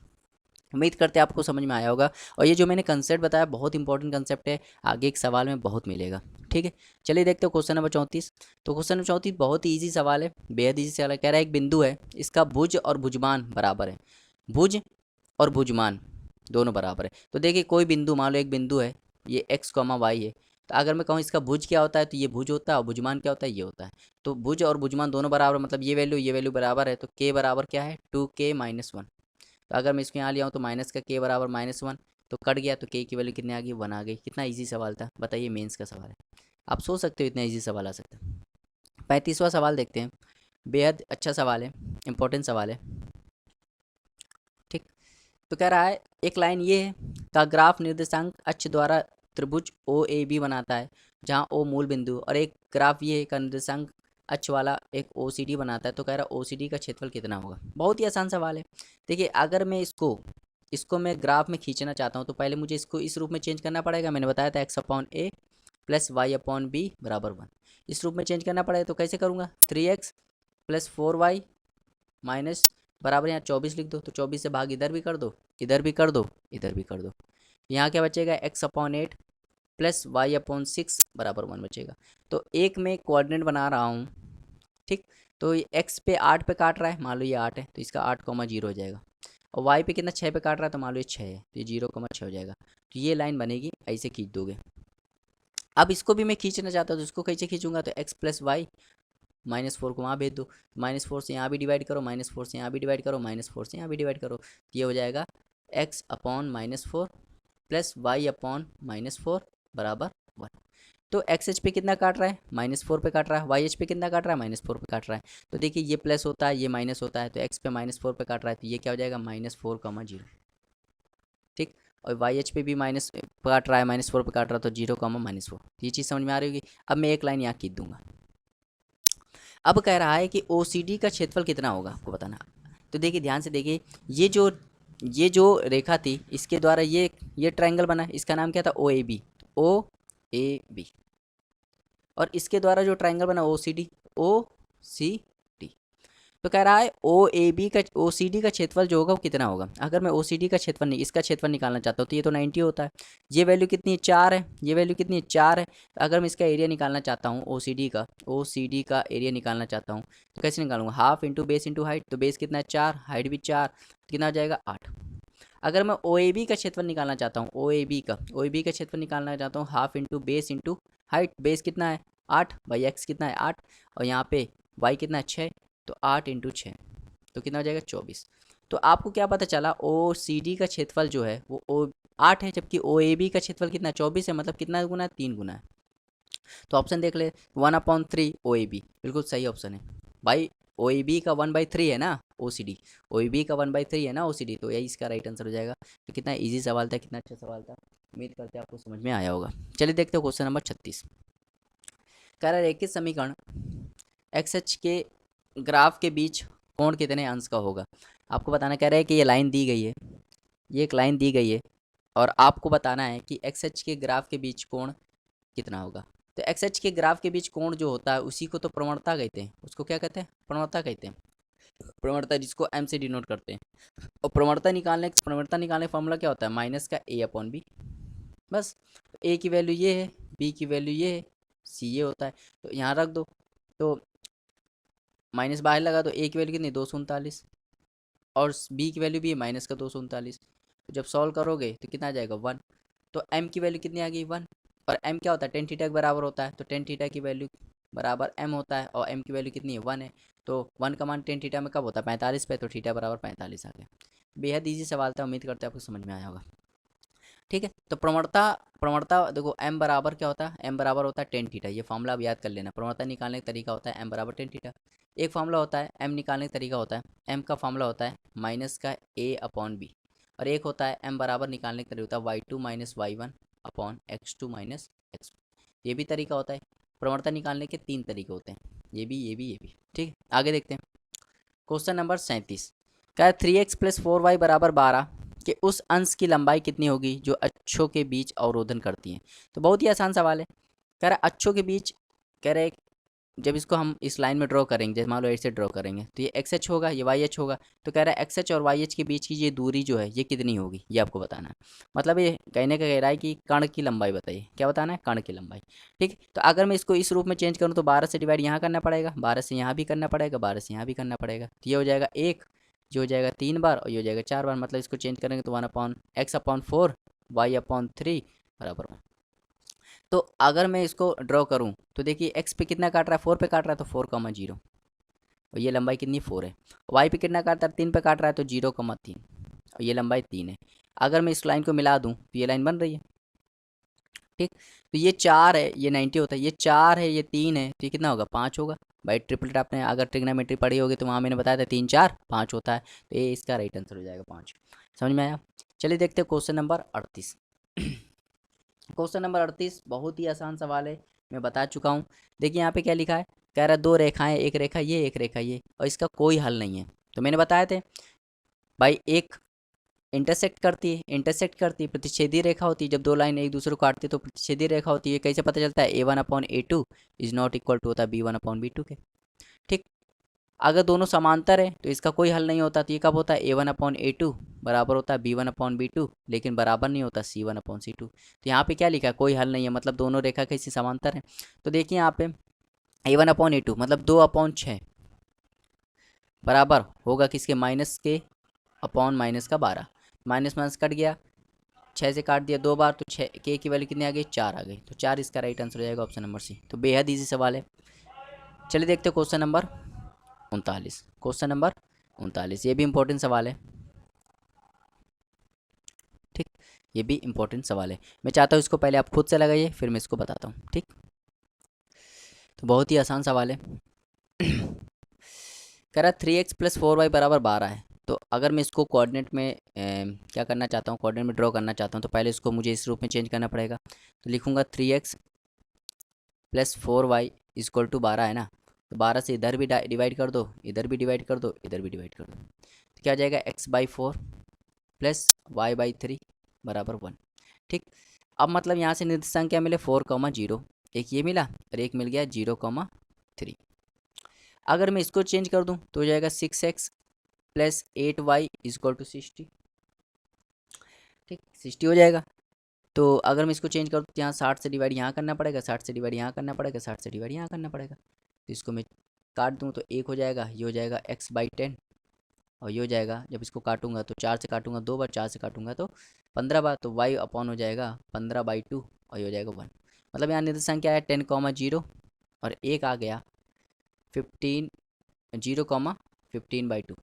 A: उम्मीद करते हैं आपको समझ में आया होगा। और ये जो मैंने कंसेप्ट बताया बहुत इंपॉर्टेंट कंसेप्ट है, आगे एक सवाल में बहुत मिलेगा। ठीक है, चलिए देखते हो क्वेश्चन नंबर 34। तो क्वेश्चन नंबर 34 बहुत ही ईजी सवाल है, बेहद ईजी सवाल है। कह रहा है एक बिंदु है, इसका भुज और भुजमान बराबर है। भुज और भुजमान दोनों बराबर है। तो देखिए कोई बिंदु, मान लो एक बिंदु है, ये x, y है। तो अगर मैं कहूँ इसका भुज क्या होता है, तो ये भुज होता है, और भुजमान क्या होता है, ये होता है। तो भुज और भुजमान दोनों बराबर, मतलब ये वैल्यू बराबर है। तो k बराबर क्या है, 2k-1। तो अगर मैं इसको यहाँ लिया हूँ तो माइनस का k बराबर -1, तो कट गया, तो k की वैल्यू कितने आ गई, 1 आ गई। कितना इजी सवाल था बताइए, मेंस का सवाल है। आप सोच सकते हो इतना इजी सवाल आ सकता है। 35वां सवाल देखते हैं, बेहद अच्छा सवाल है, इंपॉर्टेंट सवाल है। ठीक, तो कह रहा है एक लाइन ये है का ग्राफ निर्देशांक अक्ष द्वारा त्रिभुज ओ ए बी बनाता है, जहाँ ओ मूल बिंदु, और एक ग्राफ ये है का निर्देशांक अक्ष वाला एक ओ सी डी बनाता है। तो कह रहा है ओ सी डी का क्षेत्रफल कितना होगा। बहुत ही आसान सवाल है। देखिए अगर मैं इसको इसको मैं ग्राफ में खींचना चाहता हूँ, तो पहले मुझे इसको इस रूप में चेंज करना पड़ेगा। मैंने बताया था x/a + y/b = 1, इस रूप में चेंज करना पड़ेगा। तो कैसे करूँगा, 3x + 4y माइनस बराबर यहाँ 24 लिख दो। तो 24 से भाग इधर भी कर दो, इधर भी कर दो, इधर भी कर दो। यहाँ क्या बचेगा, x/8 + y/6 = 1 बचेगा। तो एक मैं कोऑर्डिनेट बना रहा हूँ। ठीक, तो x पे 8 पे काट रहा है, मान लो ये 8 है, तो इसका 8,0 हो जाएगा। और y पे कितना, 6 पे काट रहा है, तो मान लो ये 6 है, तो ये 0,6 हो जाएगा। तो ये लाइन बनेगी, ऐसे खींच दोगे। अब इसको भी मैं खींचना चाहता हूँ, तो इसको कैसे खींचूंगा, तो x + y -4 को वहाँ भेज दो, -4 से यहाँ भी डिवाइड करो, -4 से यहाँ भी डिवाइड करो, -4 से यहाँ भी डिवाइड करो। तो ये हो जाएगा x/-4 + y/-4 = 1। तो एक्स एच पे कितना काट रहा है, -4 पे काट रहा है। वाई एच पे कितना काट रहा है, -4 पे काट रहा है। तो देखिए ये प्लस होता है, ये माइनस होता है। तो एक्स पे -4 पे काट रहा है, तो ये क्या हो जाएगा, -4,0। ठीक, और वाई एच पे भी माइनस काट रहा है, -4 पे काट रहा है, तो 0,-4। ये चीज़ समझ में आ रही होगी। अब मैं एक लाइन यहाँ खींच दूंगा। अब कह रहा है कि ओ सी डी का क्षेत्रफल कितना होगा, आपको बताना। तो देखिए ध्यान से देखिए, ये जो रेखा थी, इसके द्वारा ये ट्रायंगल बना, इसका नाम क्या था, ओ A B. O A B. और इसके द्वारा जो ट्रायंगल बना, ओ सी डी, ओ सी डी। तो कह रहा है ओ सी डी का क्षेत्रफल जो होगा वो कितना होगा। अगर मैं ओ सी डी का क्षेत्रफल नहीं, इसका क्षेत्रफल निकालना चाहता हूँ, तो ये तो 90 होता है। ये वैल्यू कितनी है, 4 है। ये वैल्यू कितनी है, 4 है। तो अगर मैं इसका एरिया निकालना चाहता हूँ, ओ सी डी का एरिया निकालना चाहता हूँ, तो कैसे निकालूंगा, half into base into height. तो बेस कितना है, 4, हाइट भी 4, तो कितना हो जाएगा, 8। अगर मैं ओ ए बी का क्षेत्रफल निकालना चाहता हूँ, ओ ए बी का क्षेत्रफल निकालना चाहता हूँ, half into base into height. Base कितना है, 8, बाई एक्स कितना है, 8, और यहाँ पे वाई कितना है, 6। तो 8 इंटू 6, तो कितना हो जाएगा, 24। तो आपको क्या पता चला, ओ सी डी का क्षेत्रफल जो है वो 8 है, जबकि ओ ए बी का क्षेत्रफल कितना, 24 है। मतलब कितना गुना है, 3 गुना है। तो ऑप्शन देख ले, 1/3 ओ ए बी बिल्कुल सही ऑप्शन है भाई। ओ ए बी का 1/3 है ना ओ C D, O A B का 1/3 है ना ओ सी डी, तो यही इसका राइट आंसर हो जाएगा। तो कितना इजी सवाल था, कितना अच्छा सवाल था। उम्मीद करते हैं आपको समझ में आया होगा। चलिए देखते हो क्वेश्चन नंबर 36। कह रहा है रेखित समीकरण एक्स एच के ग्राफ के बीच कोण कितने अंश का होगा। आपको बताना, कह रहा है कि ये लाइन दी गई है, ये एक लाइन दी गई है, और आपको बताना है कि एक्स एच के ग्राफ के बीच कोण कितना होगा। तो एक्स एच के ग्राफ के बीच कोण जो होता है उसी को तो प्रवणता कहते हैं। उसको क्या कहते हैं, प्रवणता कहते हैं। प्रवणता जिसको एम से डिनोट करते हैं। और प्रवणता निकालने का फॉर्मूला क्या होता है, माइनस का a/b। बस, ए की वैल्यू ये है, बी की वैल्यू ये है, सी ये होता है। तो यहाँ रख दो, तो माइनस बाहर लगा, तो ए की वैल्यू कितनी, 239, और बी की वैल्यू भी है माइनस का 239। तो जब सॉल्व करोगे तो कितना आ जाएगा, 1। तो एम की वैल्यू कितनी आ गई, 1। और एम क्या होता है, टेन थीटा के बराबर होता है। तो टेन थीटा की वैल्यू बराबर एम होता है, और एम की वैल्यू कितनी है, 1 है। तो 1 का मान टेन थीटा में कब होता है, 45 पे। तो थीटा बराबर 45 आ गया। बेहद ईजी सवाल था, उम्मीद करते हैं आपको समझ में आया होगा। ठीक है, तो प्रवणता प्रवणता देखो, एम बराबर क्या होता है, एम बराबर होता है टेन थीटा। ये फॉर्मूला आप याद कर लेना। प्रवणता निकालने का तरीका होता है एम बराबर टेन थीटा। एक फॉर्मूला होता है एम निकालने का तरीका होता है, एम का फॉर्मूला होता है माइनस का a/b। और एक होता है एम बराबर निकालने का तरीका होता है y2 - y1 x2 - x। ये भी तरीका होता है। प्रवणता निकालने के 3 तरीके होते हैं, ये भी। ठीक है, आगे देखते हैं। Question number 37। क्या है 3x + 4y = 12 कि उस अंश की लंबाई कितनी होगी जो अक्षों के बीच अवरोधन करती है। तो बहुत ही आसान सवाल है। कह रहा है अक्षों के बीच, कह रहे जब इसको हम इस लाइन में ड्रॉ करेंगे, जैसे मान लो ऐसे ड्रॉ करेंगे, तो ये एक्स एच होगा, ये वाई एच होगा। तो कह रहा है एक्स एच और वाई एच के बीच की ये दूरी जो है ये कितनी होगी, ये आपको बताना है। मतलब ये कहने का कह रहा है कि कण की लंबाई बताइए, क्या बताना है, कण की लंबाई। ठीक, तो अगर मैं इसको इस रूप में चेंज करूँ तो 12 से डिवाइड यहाँ करना पड़ेगा, 12 से यहाँ भी करना पड़ेगा, 12 से यहाँ भी करना पड़ेगा। तो ये हो जाएगा 1, ये हो जाएगा 3 बार और ये हो जाएगा 4 बार। मतलब इसको चेंज करेंगे तो 1/x/4 y/3 बराबर 1। तो अगर मैं इसको ड्रॉ करूं तो देखिए x पे कितना काट रहा है, 4 पे काट रहा है, तो 4,0 और ये लंबाई कितनी 4 है। y पे कितना काट रहा है, 3 पे काट रहा है, तो 0,3 और ये लंबाई 3 है। अगर मैं इस लाइन को मिला दूं तो ये लाइन बन रही है। ठीक, तो ये 4 है, ये 90 होता है, ये 4 है, ये 3 है, तो ये कितना होगा, 5 होगा। भाई ट्रिपलेट आपने अगर ट्रिग्नोमेट्री पढ़ी होगी तो वहाँ मैंने बताया था 3 4 5 होता है, तो ये इसका राइट आंसर हो जाएगा 5। समझ में आया। चलिए देखते हैं क्वेश्चन नंबर 38। क्वेश्चन नंबर 38 बहुत ही आसान सवाल है, मैं बता चुका हूँ। देखिए यहाँ पे क्या लिखा है, कह रहा है 2 रेखाएं, एक रेखा ये, एक रेखा ये, और इसका कोई हल नहीं है। तो मैंने बताया थे भाई, एक इंटरसेक्ट करती है, प्रतिच्छेदी रेखा होती है। जब दो लाइन एक दूसरे को काटती है तो प्रतिच्छेदी रेखा होती है। कैसे पता चलता है, A1/A2 is not equal to होता है B1/B2 के। ठीक, अगर दोनों समांतर है तो इसका कोई हल नहीं होता। तो ये कब होता है, A1/A2 बराबर होता है B1/B2, लेकिन बराबर नहीं होता C1/C2। तो यहाँ पे क्या लिखा है, कोई हल नहीं है, मतलब दोनों रेखा कैसी समांतर है। तो देखिए यहाँ पे A1/A2 मतलब 2/6 बराबर होगा किसके, माइनस के अपॉन माइनस का 12। माइनस माइनस कट गया, 6 से काट दिया 2 बार, तो 6 के की वैल्यू कितनी आ गई, 4 आ गई। तो 4 इसका राइट आंसर हो जाएगा, ऑप्शन नंबर सी। तो बेहद ईजी सवाल है। चलिए देखते हैं क्वेश्चन नंबर 39। क्वेश्चन नंबर 39 ये भी इंपॉर्टेंट सवाल है। ठीक, ये भी इंपॉर्टेंट सवाल है। मैं चाहता हूँ इसको पहले आप खुद से लगाइए, फिर मैं इसको बताता हूँ। ठीक, तो बहुत ही आसान सवाल है। कह रहा 3x+4y बराबर 12 है। तो अगर मैं इसको कोऑर्डिनेट में क्या करना चाहता हूँ, कोऑर्डिनेट में ड्रॉ करना चाहता हूँ, तो पहले इसको मुझे इस रूप में चेंज करना पड़ेगा। तो लिखूँगा 3x+4y इक्वल टू 12 है ना। तो 12 से इधर भी डिवाइड कर दो, इधर भी डिवाइड कर दो, इधर भी डिवाइड कर दो, तो क्या हो जाएगा, x/4 प्लस y/3 बराबर 1। ठीक, अब मतलब यहाँ से निर्देशांक क्या मिले, 4,0, एक ये मिला और एक मिल गया 0,3। अगर मैं इसको चेंज कर दूं तो हो जाएगा 6x+8y इक्वल टू 60। ठीक, 60 हो जाएगा। तो अगर मैं इसको चेंज कर दूँ तो यहाँ 60 से डिवाइड यहाँ करना पड़ेगा, 60 से डिवाइड यहाँ करना पड़ेगा, 60 से डिवाइड यहाँ करना पड़ेगा। तो इसको मैं काट दूँ तो 1 हो जाएगा, ये हो जाएगा x/10 और ये हो जाएगा, जब इसको काटूंगा तो 4 से काटूंगा 2 बार, 4 से काटूंगा तो 15 बार, तो y अपॉन हो जाएगा 15/2 और ये हो जाएगा 1। मतलब यहाँ निर्देशांक क्या है, 10,0 और एक आ गया 15 0,15/2।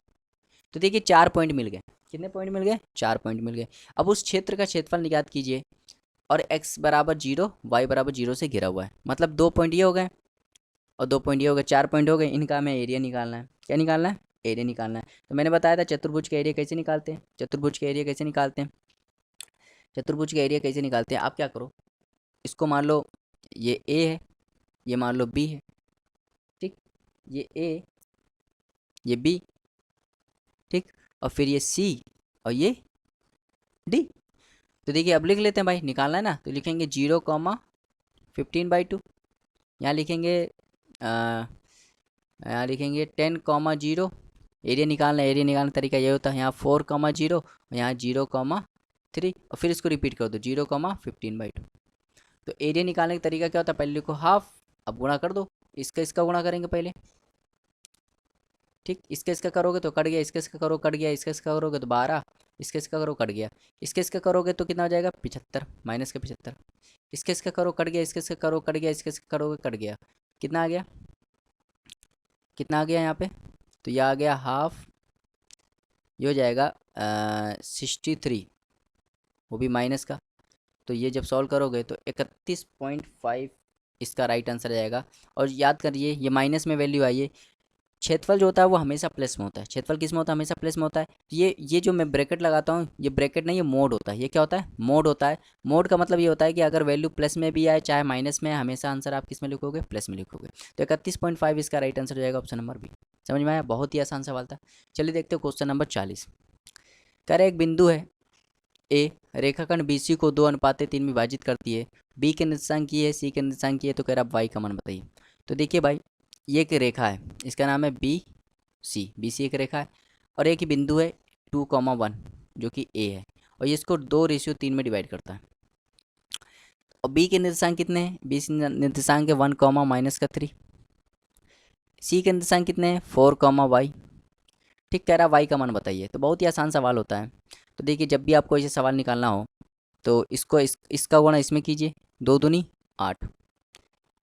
A: तो देखिए 4 पॉइंट मिल गए। कितने पॉइंट मिल गए, 4 पॉइंट मिल गए। अब उस क्षेत्र का क्षेत्रफल निकात कीजिए और x बराबर 0 y बराबर 0 से घिरा हुआ है। मतलब 2 पॉइंट ये हो गए और 2 पॉइंट ये हो गए, 4 पॉइंट हो गए। इनका हमें एरिया निकालना है। क्या निकालना है, एरिया निकालना है। तो मैंने बताया था चतुर्भुज का एरिया कैसे निकालते हैं, चतुर्भुज का एरिया कैसे निकालते हैं, चतुर्भुज का एरिया कैसे निकालते हैं। आप क्या करो, इसको मान लो ये a है, ये मान लो b है। ठीक, ये a, ये b, ठीक, और फिर ये c और ये d। तो देखिए अब लिख लेते हैं भाई, निकालना है ना। तो लिखेंगे 0,15/2। यहाँ लिखेंगे यहाँ लिखेंगे 10,0। एरिया निकालना है, एरिया निकालने का तरीका ये होता है, यहाँ 4,0 और यहाँ 0,3 और फिर इसको रिपीट कर दो 0,15/2। तो एरिया निकालने का तरीका क्या होता है, पहले लिखो हाफ, अब गुणा कर दो, इसका गुणा करेंगे पहले। ठीक, इसका करोगे तो कट गया, इसका करो कट गया, इसका करोगे तो 12, इसका करो कट गया, इसका करोगे तो कितना हो जाएगा 75 माइनस का 75। इसका करो कट गया, इसका करो कट गया, इसका करोगे कट गया, कितना आ गया, कितना आ गया यहाँ पे। तो यह आ गया हाफ, ये हो जाएगा 63, वो भी माइनस का। तो ये जब सॉल्व करोगे तो 31.5 इसका राइट आंसर जाएगा। और याद करिए ये माइनस में वैल्यू आई है, क्षेत्रफल जो होता है वो हमेशा प्लस में होता है। क्षेत्रफल किस में होता है, हमेशा प्लस में होता है। ये जो मैं ब्रैकेट लगाता हूँ, ये ब्रैकेट नहीं, ये मोड होता है। ये क्या होता है, मोड होता है। मोड का मतलब ये होता है कि अगर वैल्यू प्लस में भी आए चाहे माइनस में, हमेशा आंसर आप किस में लिखोगे, प्लस में लिखोगे। तो 31.5 इसका राइट आंसर हो जाएगा, ऑप्शन नंबर बी। समझ में आया, बहुत ही आसान सवाल था। चलिए देखते हो क्वेश्चन नंबर 40। कह रहे एक बिंदु है ए, रेखाखंड BC को 2:3 में विभाजित करती है। बी के निर्देशांक ये है, सी के निर्देशांक ये है, तो कह रहा आप वाई का मान बताइए। तो देखिए भाई, ये एक रेखा है, इसका नाम है बी सी एक रेखा है, और एक ही बिंदु है 2,1 जो कि ए है, और ये इसको 2:3 में डिवाइड करता है। और बी के निर्देशांक कितने हैं? बी निर्देशांक है 1, -3। सी के निर्देशांक कितने हैं? 4, ठीक कह रहा है, वाई का मान बताइए। तो बहुत ही आसान सवाल होता है। तो देखिए, जब भी आपको ऐसे सवाल निकालना हो तो इसको इसका गुणा इसमें कीजिए, 2 दूनी 8।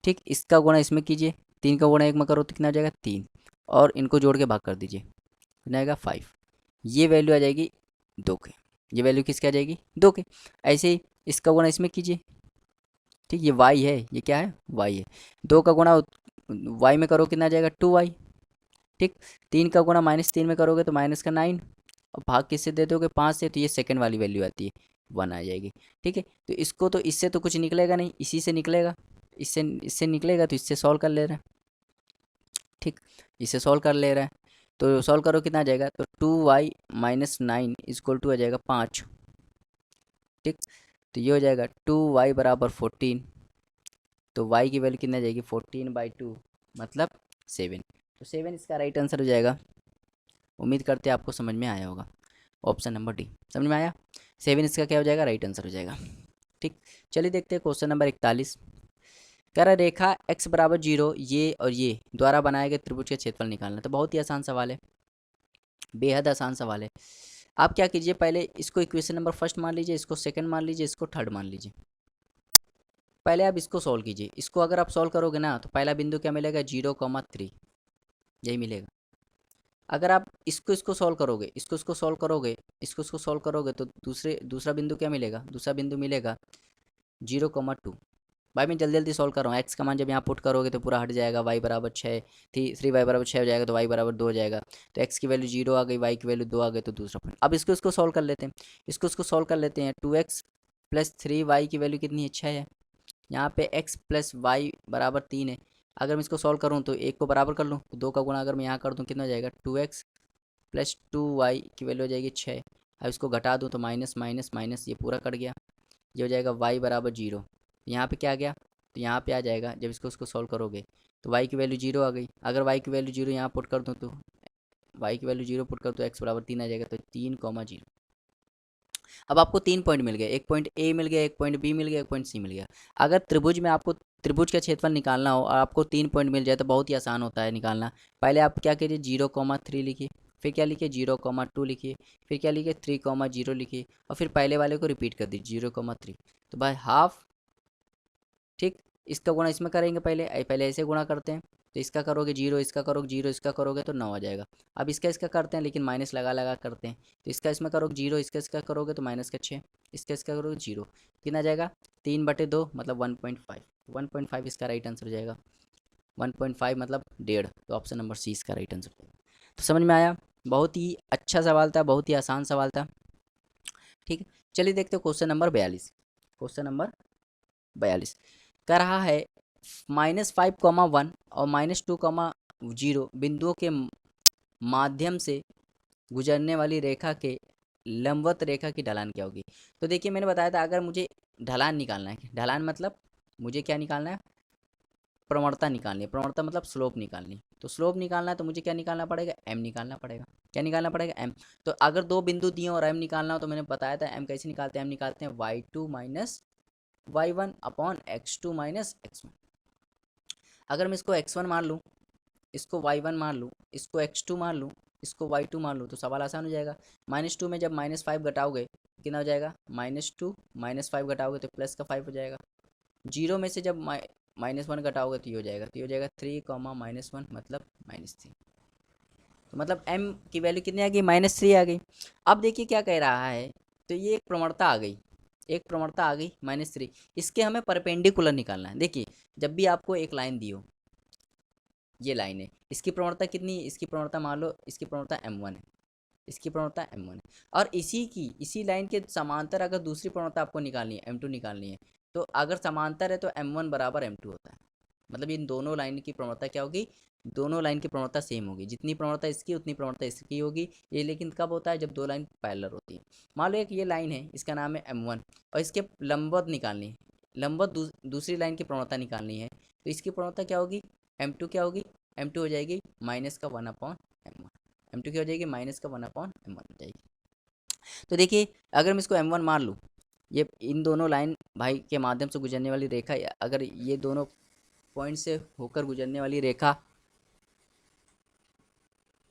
A: ठीक, इसका गुणा इसमें कीजिए, 3 का गुणा 1 में करो तो कितना आ जाएगा? 3, और इनको जोड़ के भाग कर दीजिए, कितना आएगा? 5। ये वैल्यू आ जाएगी 2 के, ये वैल्यू किसकी आ जाएगी? 2 के। ऐसे ही इसका गुणा इसमें कीजिए, ठीक, ये y है, ये क्या है? y है। 2 का गुणा y में करो, कितना आ जाएगा? 2y। ठीक, 3 का गुणा -3 में करोगे तो -9, और भाग किससे दे दोगे? 5 से, तो ये सेकंड वाली वैल्यू आती है, 1 आ जाएगी। ठीक है, तो इसको तो इससे तो कुछ निकलेगा नहीं, इसी से निकलेगा, इससे निकलेगा, तो इससे सॉल्व कर ले रहे हैं। ठीक, इससे सॉल्व कर ले रहा है, तो सॉल्व करो, कितना आ जाएगा? तो 2y - 9 = आ जाएगा 5। ठीक, तो ये हो जाएगा 2y = 14। तो y की वैल्यू कितना आ जाएगी? 14/2 मतलब 7। तो 7 इसका राइट आंसर हो जाएगा। उम्मीद करते हैं आपको समझ में आया होगा। ऑप्शन नंबर डी समझ में आया। 7 इसका क्या हो जाएगा? राइट आंसर हो जाएगा। ठीक, चलिए देखते हैं क्वेश्चन नंबर 41। कह रहा है रेखा x = 0 ये और ये द्वारा बनाए गए त्रिभुज के क्षेत्रफल निकालना। तो बहुत ही आसान सवाल है, बेहद आसान सवाल है। आप क्या कीजिए, पहले इसको इक्वेशन नंबर फर्स्ट मान लीजिए, इसको सेकंड मान लीजिए, इसको थर्ड मान लीजिए। पहले आप इसको सॉल्व कीजिए। इसको अगर आप सॉल्व करोगे ना, तो पहला बिंदु क्या मिलेगा? 0,3, यही मिलेगा। अगर आप इसको सॉल्व करोगे, इसको सॉल्व करोगे, इसको सॉल्व करोगे, तो दूसरा बिंदु क्या मिलेगा? दूसरा बिंदु मिलेगा 0,2। भाई मैं जल्दी जल्दी सॉल्व कर रहा हूँ। एक्स का मान जब यहाँ पुट करोगे तो पूरा हट जाएगा, वाई बराबर 6, 3y = 6 हो जाएगा, तो वाई बराबर 2 हो जाएगा। तो एक्स की वैल्यू 0 आ गई, वाई की वैल्यू 2 आ गई, तो दूसरा पॉइंट। अब इसको सॉल्व कर लेते हैं, इसको सॉल्व कर लेते हैं। 2x + 3y की वैल्यू कितनी है? 6 है। यहाँ पे x + y = 3 है। अगर मैं इसको सॉल्व करूँ तो एक को बराबर कर लूँ, तो 2 का गुणा अगर मैं यहाँ कर दूँ, कितना हो जाएगा? 2x + 2y की वैल्यू हो जाएगी 6। अब इसको घटा दूँ तो माइनस माइनस माइनस, ये पूरा कट गया, ये हो जाएगा y = 0। यहाँ पे क्या आ गया? तो यहाँ पे आ जाएगा, जब इसको सॉल्व करोगे तो y की वैल्यू 0 आ गई। अगर y की वैल्यू 0 यहाँ पुट कर दूँ, तो y की वैल्यू 0 पुट कर, तो x = 3 आ जाएगा, तो 3,0। अब आपको 3 पॉइंट मिल गए, एक पॉइंट ए मिल गया, एक पॉइंट बी मिल गया, एक पॉइंट सी मिल गया। अगर त्रिभुज में आपको त्रिभुज का क्षेत्रफल निकालना हो और आपको 3 पॉइंट मिल जाए तो बहुत ही आसान होता है निकालना। पहले आप क्या कीजिए? 0,3 लिखिए, फिर क्या लिखिए? 0,2 लिखिए, फिर क्या लिखिए? 3,0 लिखिए, और फिर पहले वाले को रिपीट कर दीजिए 0,3। तो भाई हाफ। ठीक, इसका गुणा इसमें करेंगे, पहले ऐसे गुणा करते हैं। तो इसका करोगे 0, इसका करोगे 0, इसका करोगे तो 9 आ जाएगा। अब इसका करते हैं, लेकिन माइनस लगा लगा करते हैं। तो इसका इसमें करोगे 0, इसका करोगे तो -6, इसका करोगे 0, कितना आ जाएगा? 3/2 मतलब 1.5। 1.5 इसका राइट आंसर हो जाएगा। 1.5 मतलब 1.5। तो ऑप्शन नंबर सी इसका राइट आंसर हो जाएगा। तो समझ में आया, बहुत ही अच्छा सवाल था, बहुत ही आसान सवाल था। ठीक है, चलिए देखते हो क्वेश्चन नंबर 42। क्वेश्चन नंबर 42 कह रहा है -5,1 और -2,0 बिंदुओं के माध्यम से गुजरने वाली रेखा के लंबवत रेखा की ढलान क्या होगी? तो देखिए, मैंने बताया था, अगर मुझे ढलान निकालना है, ढलान मतलब मुझे क्या निकालना है? प्रवणता निकालनी है। प्रवणता मतलब स्लोप निकालनी। तो स्लोप निकालना है तो मुझे क्या निकालना पड़ेगा? m निकालना पड़ेगा। क्या निकालना पड़ेगा? m। तो अगर दो बिंदु दिए और m निकालना हो तो मैंने बताया था m कैसे निकालते हैं। m निकालते हैं y2 - y1 upon x2 - x1। अगर मैं इसको x1 मान लूँ, इसको y1 मान लूँ, इसको x2 मान लूँ, इसको y2 मान लूँ, तो सवाल आसान हो जाएगा। -2 में जब -5 घटाओगे कितना हो जाएगा? -2 -5 घटाओगे तो प्लस का 5 हो जाएगा। 0 में से जब -1 घटाओगे तो ये हो जाएगा, तो ये हो जाएगा 3, -1 मतलब -3। तो मतलब m की वैल्यू कितनी आ गई? -3 आ गई। अब देखिए क्या कह रहा है, तो ये एक प्रवणता आ गई, एक प्रवणता आ गई -3। इसके हमें परपेंडिकुलर निकालना है। देखिए, जब भी आपको एक लाइन दी हो, ये लाइन है, इसकी प्रवणता कितनी है? इसकी प्रवणता मान लो, इसकी प्रवणता m1 है, इसकी प्रवणता m1 है, और इसी लाइन के समांतर अगर दूसरी प्रवणता आपको निकालनी है, m2 निकालनी है, तो अगर समांतर है तो m1 = m2 होता है। मतलब इन दोनों लाइन की प्रवणता क्या होगी? दोनों लाइन की प्रवणता सेम होगी। जितनी प्रवणता इसकी उतनी प्रवणता इसकी होगी। ये लेकिन कब होता है? जब दो लाइन पैरेलल होती है। मान लो एक ये लाइन है, इसका नाम है m1, और इसके लंबवत निकालनी है, लंबवत दूसरी लाइन की प्रवणता निकालनी है, तो इसकी प्रवणता क्या होगी? m2 क्या होगी? M2 हो जाएगी माइनस का 1/m1। M2 क्या हो जाएगी माइनस का 1/m1 हो जाएगी। तो देखिए अगर मैं इसको M1 मान लूँ, ये इन दोनों लाइन भाई के माध्यम से गुजरने वाली रेखा, अगर ये दोनों पॉइंट से होकर गुजरने वाली रेखा,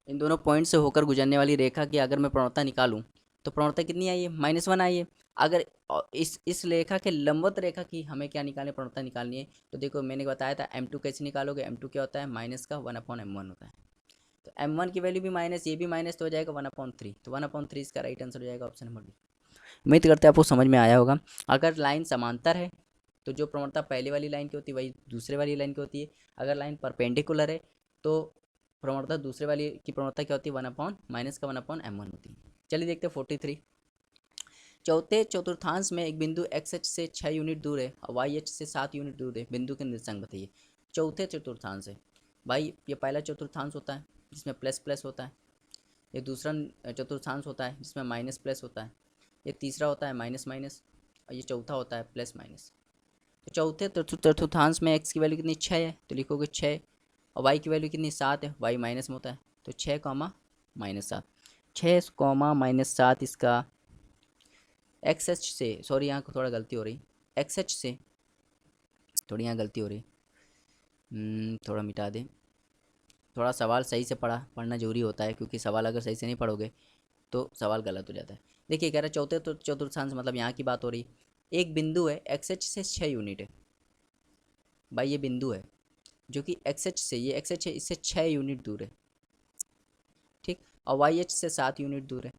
A: इन दोनों पॉइंट से होकर गुजरने वाली रेखा की अगर मैं प्रवणता निकालूं तो प्रवणता कितनी आई है -1 आई है। अगर इस रेखा के लंबवत रेखा की हमें क्या निकालनी है, प्रवणता निकालनी है, तो देखो मैंने बताया था M2 कैसे निकालोगे। M2 क्या होता है माइनस का 1/m1 होता है। तो M1 की वैल्यू भी माइनस, ये भी माइनस, तो हो जाएगा 1/3। तो 1/3 इसका राइट आंसर हो जाएगा ऑप्शन नंबर बी। उम्मीद करते हैं आपको समझ में आया होगा। अगर लाइन समांतर है तो जो प्रवणता पहले वाली लाइन की होती है वही दूसरे वाली लाइन की होती है। अगर लाइन परपेंडिकुलर है तो प्रवणता दूसरे वाली की प्रवणता क्या होती है, 1/-1/m1 होती है। चलिए देखते हैं 43। चौथे चतुर्थांश में एक बिंदु XH से 6 यूनिट दूर है और YH से 7 यूनिट दूर है। बिंदु के निर्देशांक बताइए। चौथे चतुर्थांश है भाई, ये पहला चतुर्थांश होता है जिसमें प्लस प्लस होता है, ये दूसरा चतुर्थांश होता है जिसमें माइनस प्लस होता है, ये तीसरा होता है माइनस माइनस, और ये चौथा होता है प्लस माइनस। तो चौथे चतुर्थांश में x की वैल्यू कितनी 6 है, तो लिखोगे 6, और y की वैल्यू कितनी 7 है, y माइनस में होता है, तो 6 कॉमा -7, 6 कॉमा -7 इसका XH से, सॉरी यहाँ थोड़ा गलती हो रही, XH से थोड़ी यहाँ गलती हो रही, थोड़ा मिटा दें। थोड़ा सवाल सही से पढ़ना जरूरी होता है, क्योंकि सवाल अगर सही से नहीं पढ़ोगे तो सवाल गलत हो जाता है। देखिए कह रहा है चौथे तो चतुर्थांश मतलब यहाँ की बात हो रही, एक बिंदु है XH से 6 यूनिट है भाई, ये बिंदु है जो कि XH से, ये XH है इससे 6 यूनिट दूर है, ठीक, और YH से 7 यूनिट दूर है,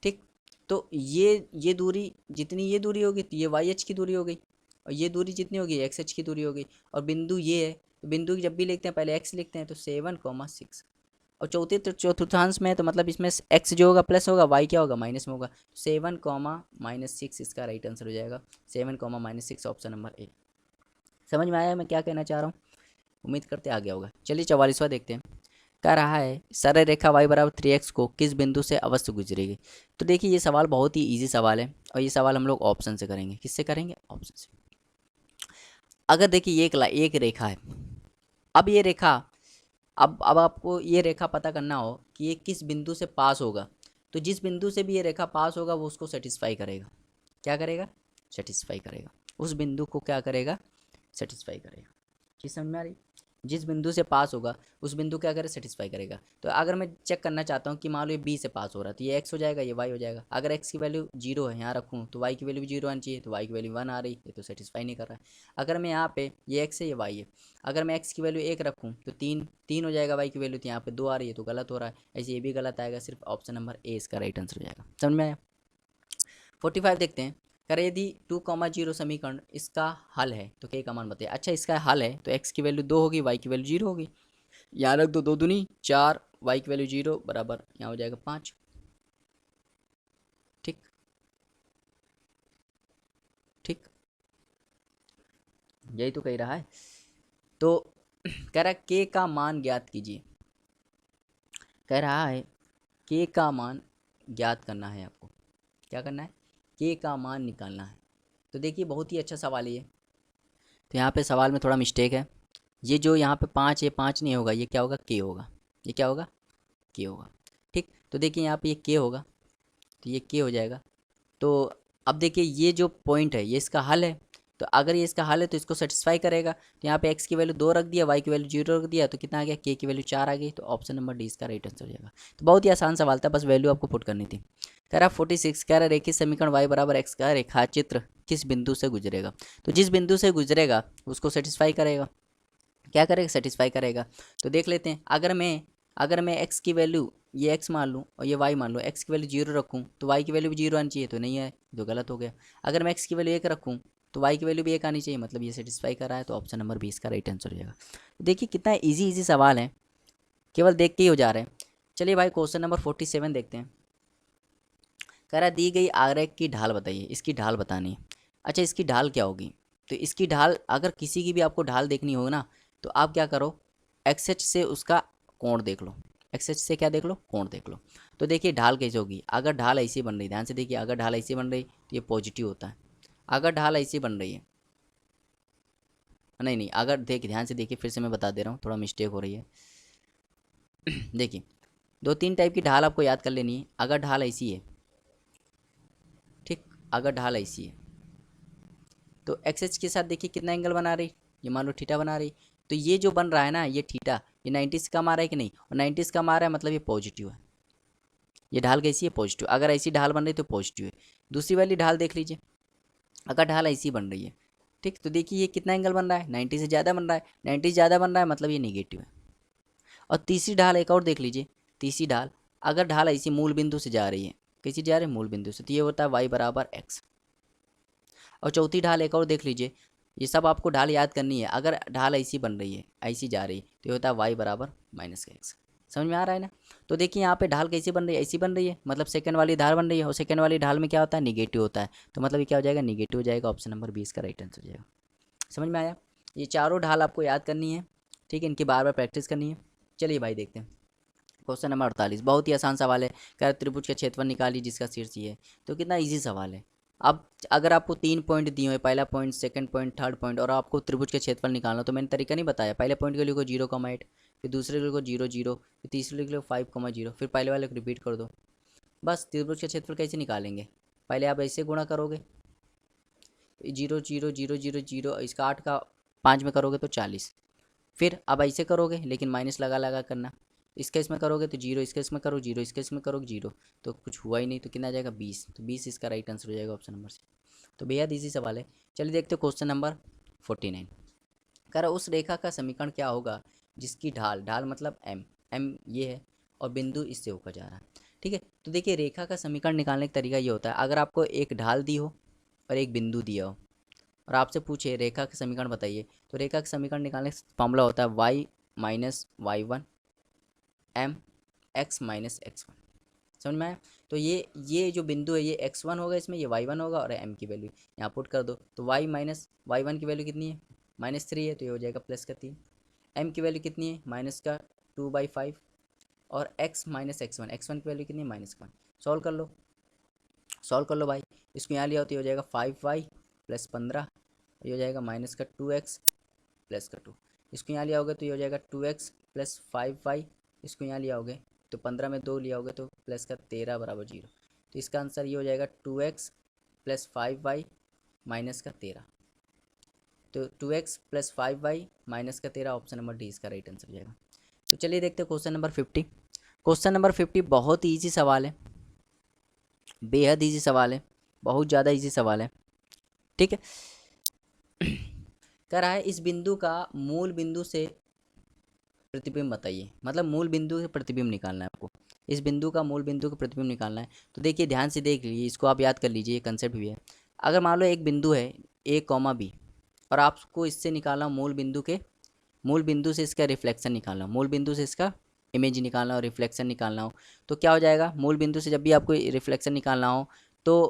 A: ठीक। तो ये दूरी, जितनी ये दूरी होगी तो ये YH की दूरी हो गई, और ये दूरी जितनी होगी XH की दूरी हो गई, और बिंदु ये है, तो बिंदु जब भी लिखते हैं पहले x लिखते हैं, तो 7,6। और चौथे चतुर्थांश में तो मतलब इसमें x जो होगा प्लस होगा, y क्या होगा माइनस में होगा, 7,-6 इसका राइट आंसर हो जाएगा। 7,-6 ऑप्शन नंबर ए। समझ में आया मैं क्या कहना चाह रहा हूँ, उम्मीद करते आ गया होगा। चलिए 44वां देखते हैं। कह रहा है सरल रेखा y बराबर 3x को किस बिंदु से अवश्य गुजरेगी। तो देखिए ये सवाल बहुत ही इजी सवाल है, और ये सवाल हम लोग ऑप्शन से करेंगे। किससे करेंगे, ऑप्शन से। अगर देखिए ये एक रेखा है, अब ये रेखा, अब आपको ये रेखा पता करना हो कि ये किस बिंदु से पास होगा, तो जिस बिंदु से भी ये रेखा पास होगा वो उसको सेटिस्फाई करेगा। क्या करेगा, सेटिस्फाई करेगा, उस बिंदु को क्या करेगा, सेटिस्फाई करेगा। चीज़ समझ में आ रही, जिस बिंदु से पास होगा उस बिंदु क्या करे, सेटिस्फाई करेगा। तो अगर मैं चेक करना चाहता हूँ कि मान लो ये बी से पास हो रहा है, तो ये x हो जाएगा, ये y हो जाएगा। अगर x की वैल्यू 0 है यहाँ रखूँ, तो y की वैल्यू भी 0 आनी चाहिए, तो y की वैल्यू 1 आ रही, ये तो सेटिस्फाई नहीं कर रहा है। अगर मैं यहाँ पे ये x है ये y है, अगर मैं x की वैल्यू 1 रखूँ तो 3 हो जाएगा, y की वैल्यू तो यहाँ पे 2 आ रही है, तो गलत हो रहा है। ऐसे ये भी गलत आएगा, सिर्फ ऑप्शन नंबर ए इसका राइट आंसर हो जाएगा। समझ में आया। 45 देखते हैं। करें यदि 2,0 समीकरण इसका हल है तो k का मान बताइए। अच्छा इसका हल है तो x की वैल्यू 2 होगी, y की वैल्यू 0 होगी, यहाँ रख दो, 2 दूनी 4, y की वैल्यू 0 बराबर यहाँ हो जाएगा 5, ठीक ठीक, यही तो कह रहा है। तो कह रहा है k का मान ज्ञात कीजिए, कह रहा है k का मान ज्ञात करना है आपको। क्या करना है, k का मान निकालना है। तो देखिए बहुत ही अच्छा सवाल है ये। तो यहाँ पे सवाल में थोड़ा मिस्टेक है, ये जो यहाँ पे 5 है, 5 नहीं होगा, ये क्या होगा, k होगा, ये क्या होगा, k होगा, ठीक। तो देखिए यहाँ पे ये k होगा, तो ये k हो जाएगा। तो अब देखिए ये जो पॉइंट है ये इसका हल है, तो अगर ये इसका हल है तो इसको सेटिस्फाई करेगा। तो यहाँ पे x की वैल्यू 2 रख दिया, y की वैल्यू 0 रख दिया, तो कितना आ गया, k की वैल्यू 4 आ गई, तो ऑप्शन नंबर डी इसका राइट आंसर हो जाएगा। तो बहुत ही आसान सवाल था, बस वैल्यू आपको पुट करनी थी। कह रहा 46, कह रहा रेखीय समीकरण y बराबर x का रेखा चित्र किस बिंदु से गुजरेगा। तो जिस बिंदु से गुजरेगा उसको सेटिस्फाई करेगा, क्या करेगा, सेटिस्फाई करेगा। तो देख लेते हैं, अगर मैं x की वैल्यू ये x मान लूँ और ये y मान लूँ, x की वैल्यू 0 रखूँ तो y की वैल्यू भी 0 आनी चाहिए, तो नहीं है, तो गलत हो गया। अगर मैं x की वैल्यू 1 रखूँ तो y की वैल्यू भी 1 आनी चाहिए, मतलब ये सेटिस्फाई कर रहा है, तो ऑप्शन नंबर 20 का राइट आंसर हो जाएगा। देखिए कितना ईजी सवाल है, केवल देख के ही हो जा रहे हैं। चलिए भाई क्वेश्चन नंबर 47 देखते हैं। कह रहा दी गई आरेख की ढाल बताइए, इसकी ढाल बतानी है। अच्छा इसकी ढाल क्या होगी, तो इसकी ढाल अगर किसी की भी आपको ढाल देखनी हो ना, तो आप क्या करो, XH से उसका कोण देख लो, XH से क्या देख लो, कोण देख लो। तो देखिए ढाल कैसे होगी, अगर ढाल ऐसी बन रही, ध्यान से देखिए, अगर ढाल ऐसी बन रही तो ये पॉजिटिव होता है, अगर ढाल ऐसी बन रही है नहीं नहीं, अगर देखिए ध्यान से देखिए, फिर से मैं बता दे रहा हूँ, थोड़ा मिस्टेक हो रही है। देखिए 2-3 टाइप की ढाल आपको याद कर लेनी है। अगर ढाल ऐसी है, ठीक, अगर ढाल ऐसी है तो एक्स एच के साथ देखिए कितना एंगल बना रही, ये मान लो थीटा बना रही। तो ये जो बन रहा है ना, ये थीटा, ये 90 से कम आ रहा है कि नहीं, और 90 से कम आ रहा है मतलब ये पॉजिटिव है। ये ढाल कैसी है, पॉजिटिव। अगर ऐसी ढाल बन रही तो पॉजिटिव है। दूसरी वाली ढाल देख लीजिए, अगर ढाल ऐसी बन रही है, ठीक, तो देखिए ये कितना एंगल बन रहा है, 90 से ज़्यादा बन रहा है। 90 से ज़्यादा बन रहा है मतलब ये निगेटिव है। और तीसरी ढाल एक और देख लीजिए, तीसरी ढाल, अगर ढाल ऐसी मूल बिंदु से जा रही है, किसी जा रही है मूल बिंदु से, तो ये होता है y बराबर x। और चौथी ढाल एक और देख लीजिए, ये सब आपको ढाल याद करनी है। अगर ढाल ऐसी बन रही है, ऐसी जा रही है, तो ये होता है y बराबर माइनस का x। समझ में आ रहा है ना। तो देखिए यहाँ पे ढाल कैसी बन रही है, ऐसी बन रही है, मतलब सेकंड वाली ढाल बन रही है, और सेकंड वाली ढाल में क्या होता है, निगेटिव होता है। तो मतलब ये क्या हो जाएगा, निगेटिव हो जाएगा। ऑप्शन नंबर 20 का राइट आंसर हो जाएगा। समझ में आया। ये चारों ढाल आपको याद करनी है, ठीक है, इनकी बार बार प्रैक्टिस करनी है। चलिए भाई देखते हैं क्वेश्चन नंबर 48। बहुत ही आसान सवाल है। कह त्रिभुज का क्षेत्रफल निकालिए जिसका शीर्ष ये है। तो कितना इजी सवाल है। अब अगर आपको 3 पॉइंट दिए हुए, पहला point, second point, third point, और आपको त्रिभुज का क्षेत्रफल निकालना, तो मैंने तरीका नहीं बताया। पहले पॉइंट के लिए को 0,8, फिर दूसरे के लिए को 0,0, फिर तीसरे के लिए 5,0, फिर पहले वाले को रिपीट कर दो। बस त्रिभुज का क्षेत्रफल कैसे निकालेंगे, पहले आप ऐसे गुणा करोगे, 0,0,0,0,0, इसका 8 का 5 में करोगे तो 40। फिर अब ऐसे करोगे, लेकिन माइनस लगा लगा करना। इसका इसमें करोगे तो 0, इसका इसमें करो 0, इसका इसमें करो 0, तो कुछ हुआ ही नहीं। तो कितना आ जाएगा, 20। तो 20 इसका राइट आंसर हो जाएगा ऑप्शन नंबर सी। तो बेहद इजी सवाल है। चलिए देखते हो क्वेश्चन नंबर 49। कह रहा उस रेखा का समीकरण क्या होगा जिसकी ढाल, ढाल मतलब एम, एम ये है, और बिंदु इससे होकर जा रहा है, ठीक है। तो देखिए रेखा का समीकरण निकालने का तरीका ये होता है, अगर आपको एक ढाल दी हो और एक बिंदु दिया हो, और आपसे पूछे रेखा का समीकरण बताइए, तो रेखा का समीकरण निकालने का फॉर्मूला होता है y minus y1 m x minus x1। समझ में आया। तो ये जो बिंदु है, ये x1 होगा, इसमें ये y1 होगा, और m की वैल्यू यहाँ पुट कर दो। तो y माइनस y1 की वैल्यू कितनी है, -3 है, तो ये हो जाएगा प्लस का 3। m की वैल्यू कितनी है, माइनस का 2/5, और x माइनस x1, x1 की वैल्यू कितनी है, -1। सॉल्व कर लो, सॉल्व कर लो भाई। इसको यहाँ लिया तो ये हो जाएगा 5y प्लस 15, ये हो जाएगा माइनस का 2x प्लस का 2। इसको यहाँ लिया होगा तो ये हो जाएगा 2x प्लस 5y। इसको यहाँ लिया होगे तो 15 में 2 लिया होगा तो प्लस का 13 बराबर 0। तो इसका आंसर ये हो जाएगा 2x प्लस 5y माइनस का 13। तो 2x प्लस 5y माइनस का 13, ऑप्शन नंबर डी इसका राइट आंसर हो जाएगा। तो चलिए देखते हैं क्वेश्चन नंबर 50। क्वेश्चन नंबर 50 बहुत ही ईजी सवाल है, बेहद ईजी सवाल है, बहुत ज़्यादा ईजी सवाल है, ठीक है। कह रहा है इस बिंदु का मूल बिंदु से प्रतिबिंब बताइए, मतलब मूल बिंदु से प्रतिबिंब निकालना है आपको। इस बिंदु का मूल बिंदु का प्रतिबिंब निकालना है। तो देखिए ध्यान से देख लीजिए, इसको आप याद कर लीजिए, ये कंसेप्ट भी है। अगर मान लो एक बिंदु है a, b, और आपको इससे निकालना मूल बिंदु के, मूल बिंदु से इसका रिफ्लेक्शन निकालना, मूल बिंदु से इसका इमेज निकालना और रिफ्लेक्शन निकालना हो, तो क्या हो जाएगा, मूल बिंदु से जब भी आपको रिफ्लेक्शन निकालना हो तो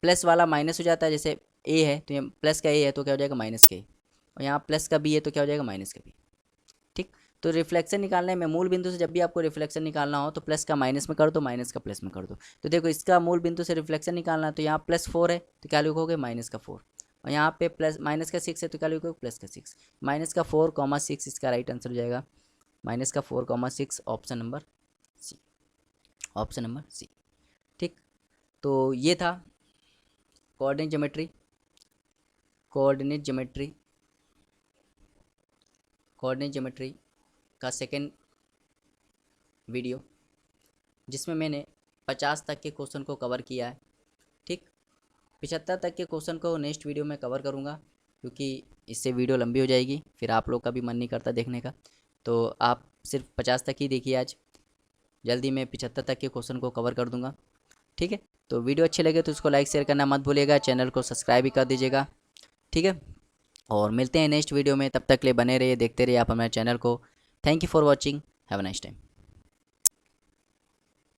A: प्लस वाला माइनस हो जाता है। जैसे a है तो ये प्लस का a है तो क्या हो जाएगा, माइनस का a, और यहाँ प्लस का b है तो क्या हो जाएगा, माइनस का b, ठीक। तो रिफ्लेक्शन निकालने में मूल बिंदु से जब भी आपको रिफ्लेक्शन निकालना हो तो प्लस का माइनस में कर दो, माइनस का प्लस में कर दो। तो देखो इसका मूल बिंदु से रिफ्लेक्शन निकालना है, तो यहाँ +4 है तो क्या लिखोगे, -4, और यहाँ पे प्लस माइनस का 6 है तो क्या लिखोगे, प्लस का 6। -4,6 इसका राइट आंसर हो जाएगा, -4,6, option number C, option number C, ठीक। तो ये था coordinate geometry, coordinate geometry, coordinate geometry का सेकेंड वीडियो, जिसमें मैंने 50 तक के क्वेश्चन को कवर किया है, ठीक। 75 तक के क्वेश्चन को नेक्स्ट वीडियो में कवर करूँगा, क्योंकि इससे वीडियो लंबी हो जाएगी, फिर आप लोग का भी मन नहीं करता देखने का। तो आप सिर्फ 50 तक ही देखिए आज, जल्दी मैं 75 तक के क्वेश्चन को कवर कर दूँगा, ठीक है। तो वीडियो अच्छे लगे तो उसको लाइक शेयर करना मत भूलिएगा, चैनल को सब्सक्राइब भी कर दीजिएगा, ठीक है। और मिलते हैं नेक्स्ट वीडियो में, तब तक के लिए बने रहिए, देखते रहिए आप हमारे चैनल को। Thank you for watching, have a nice time.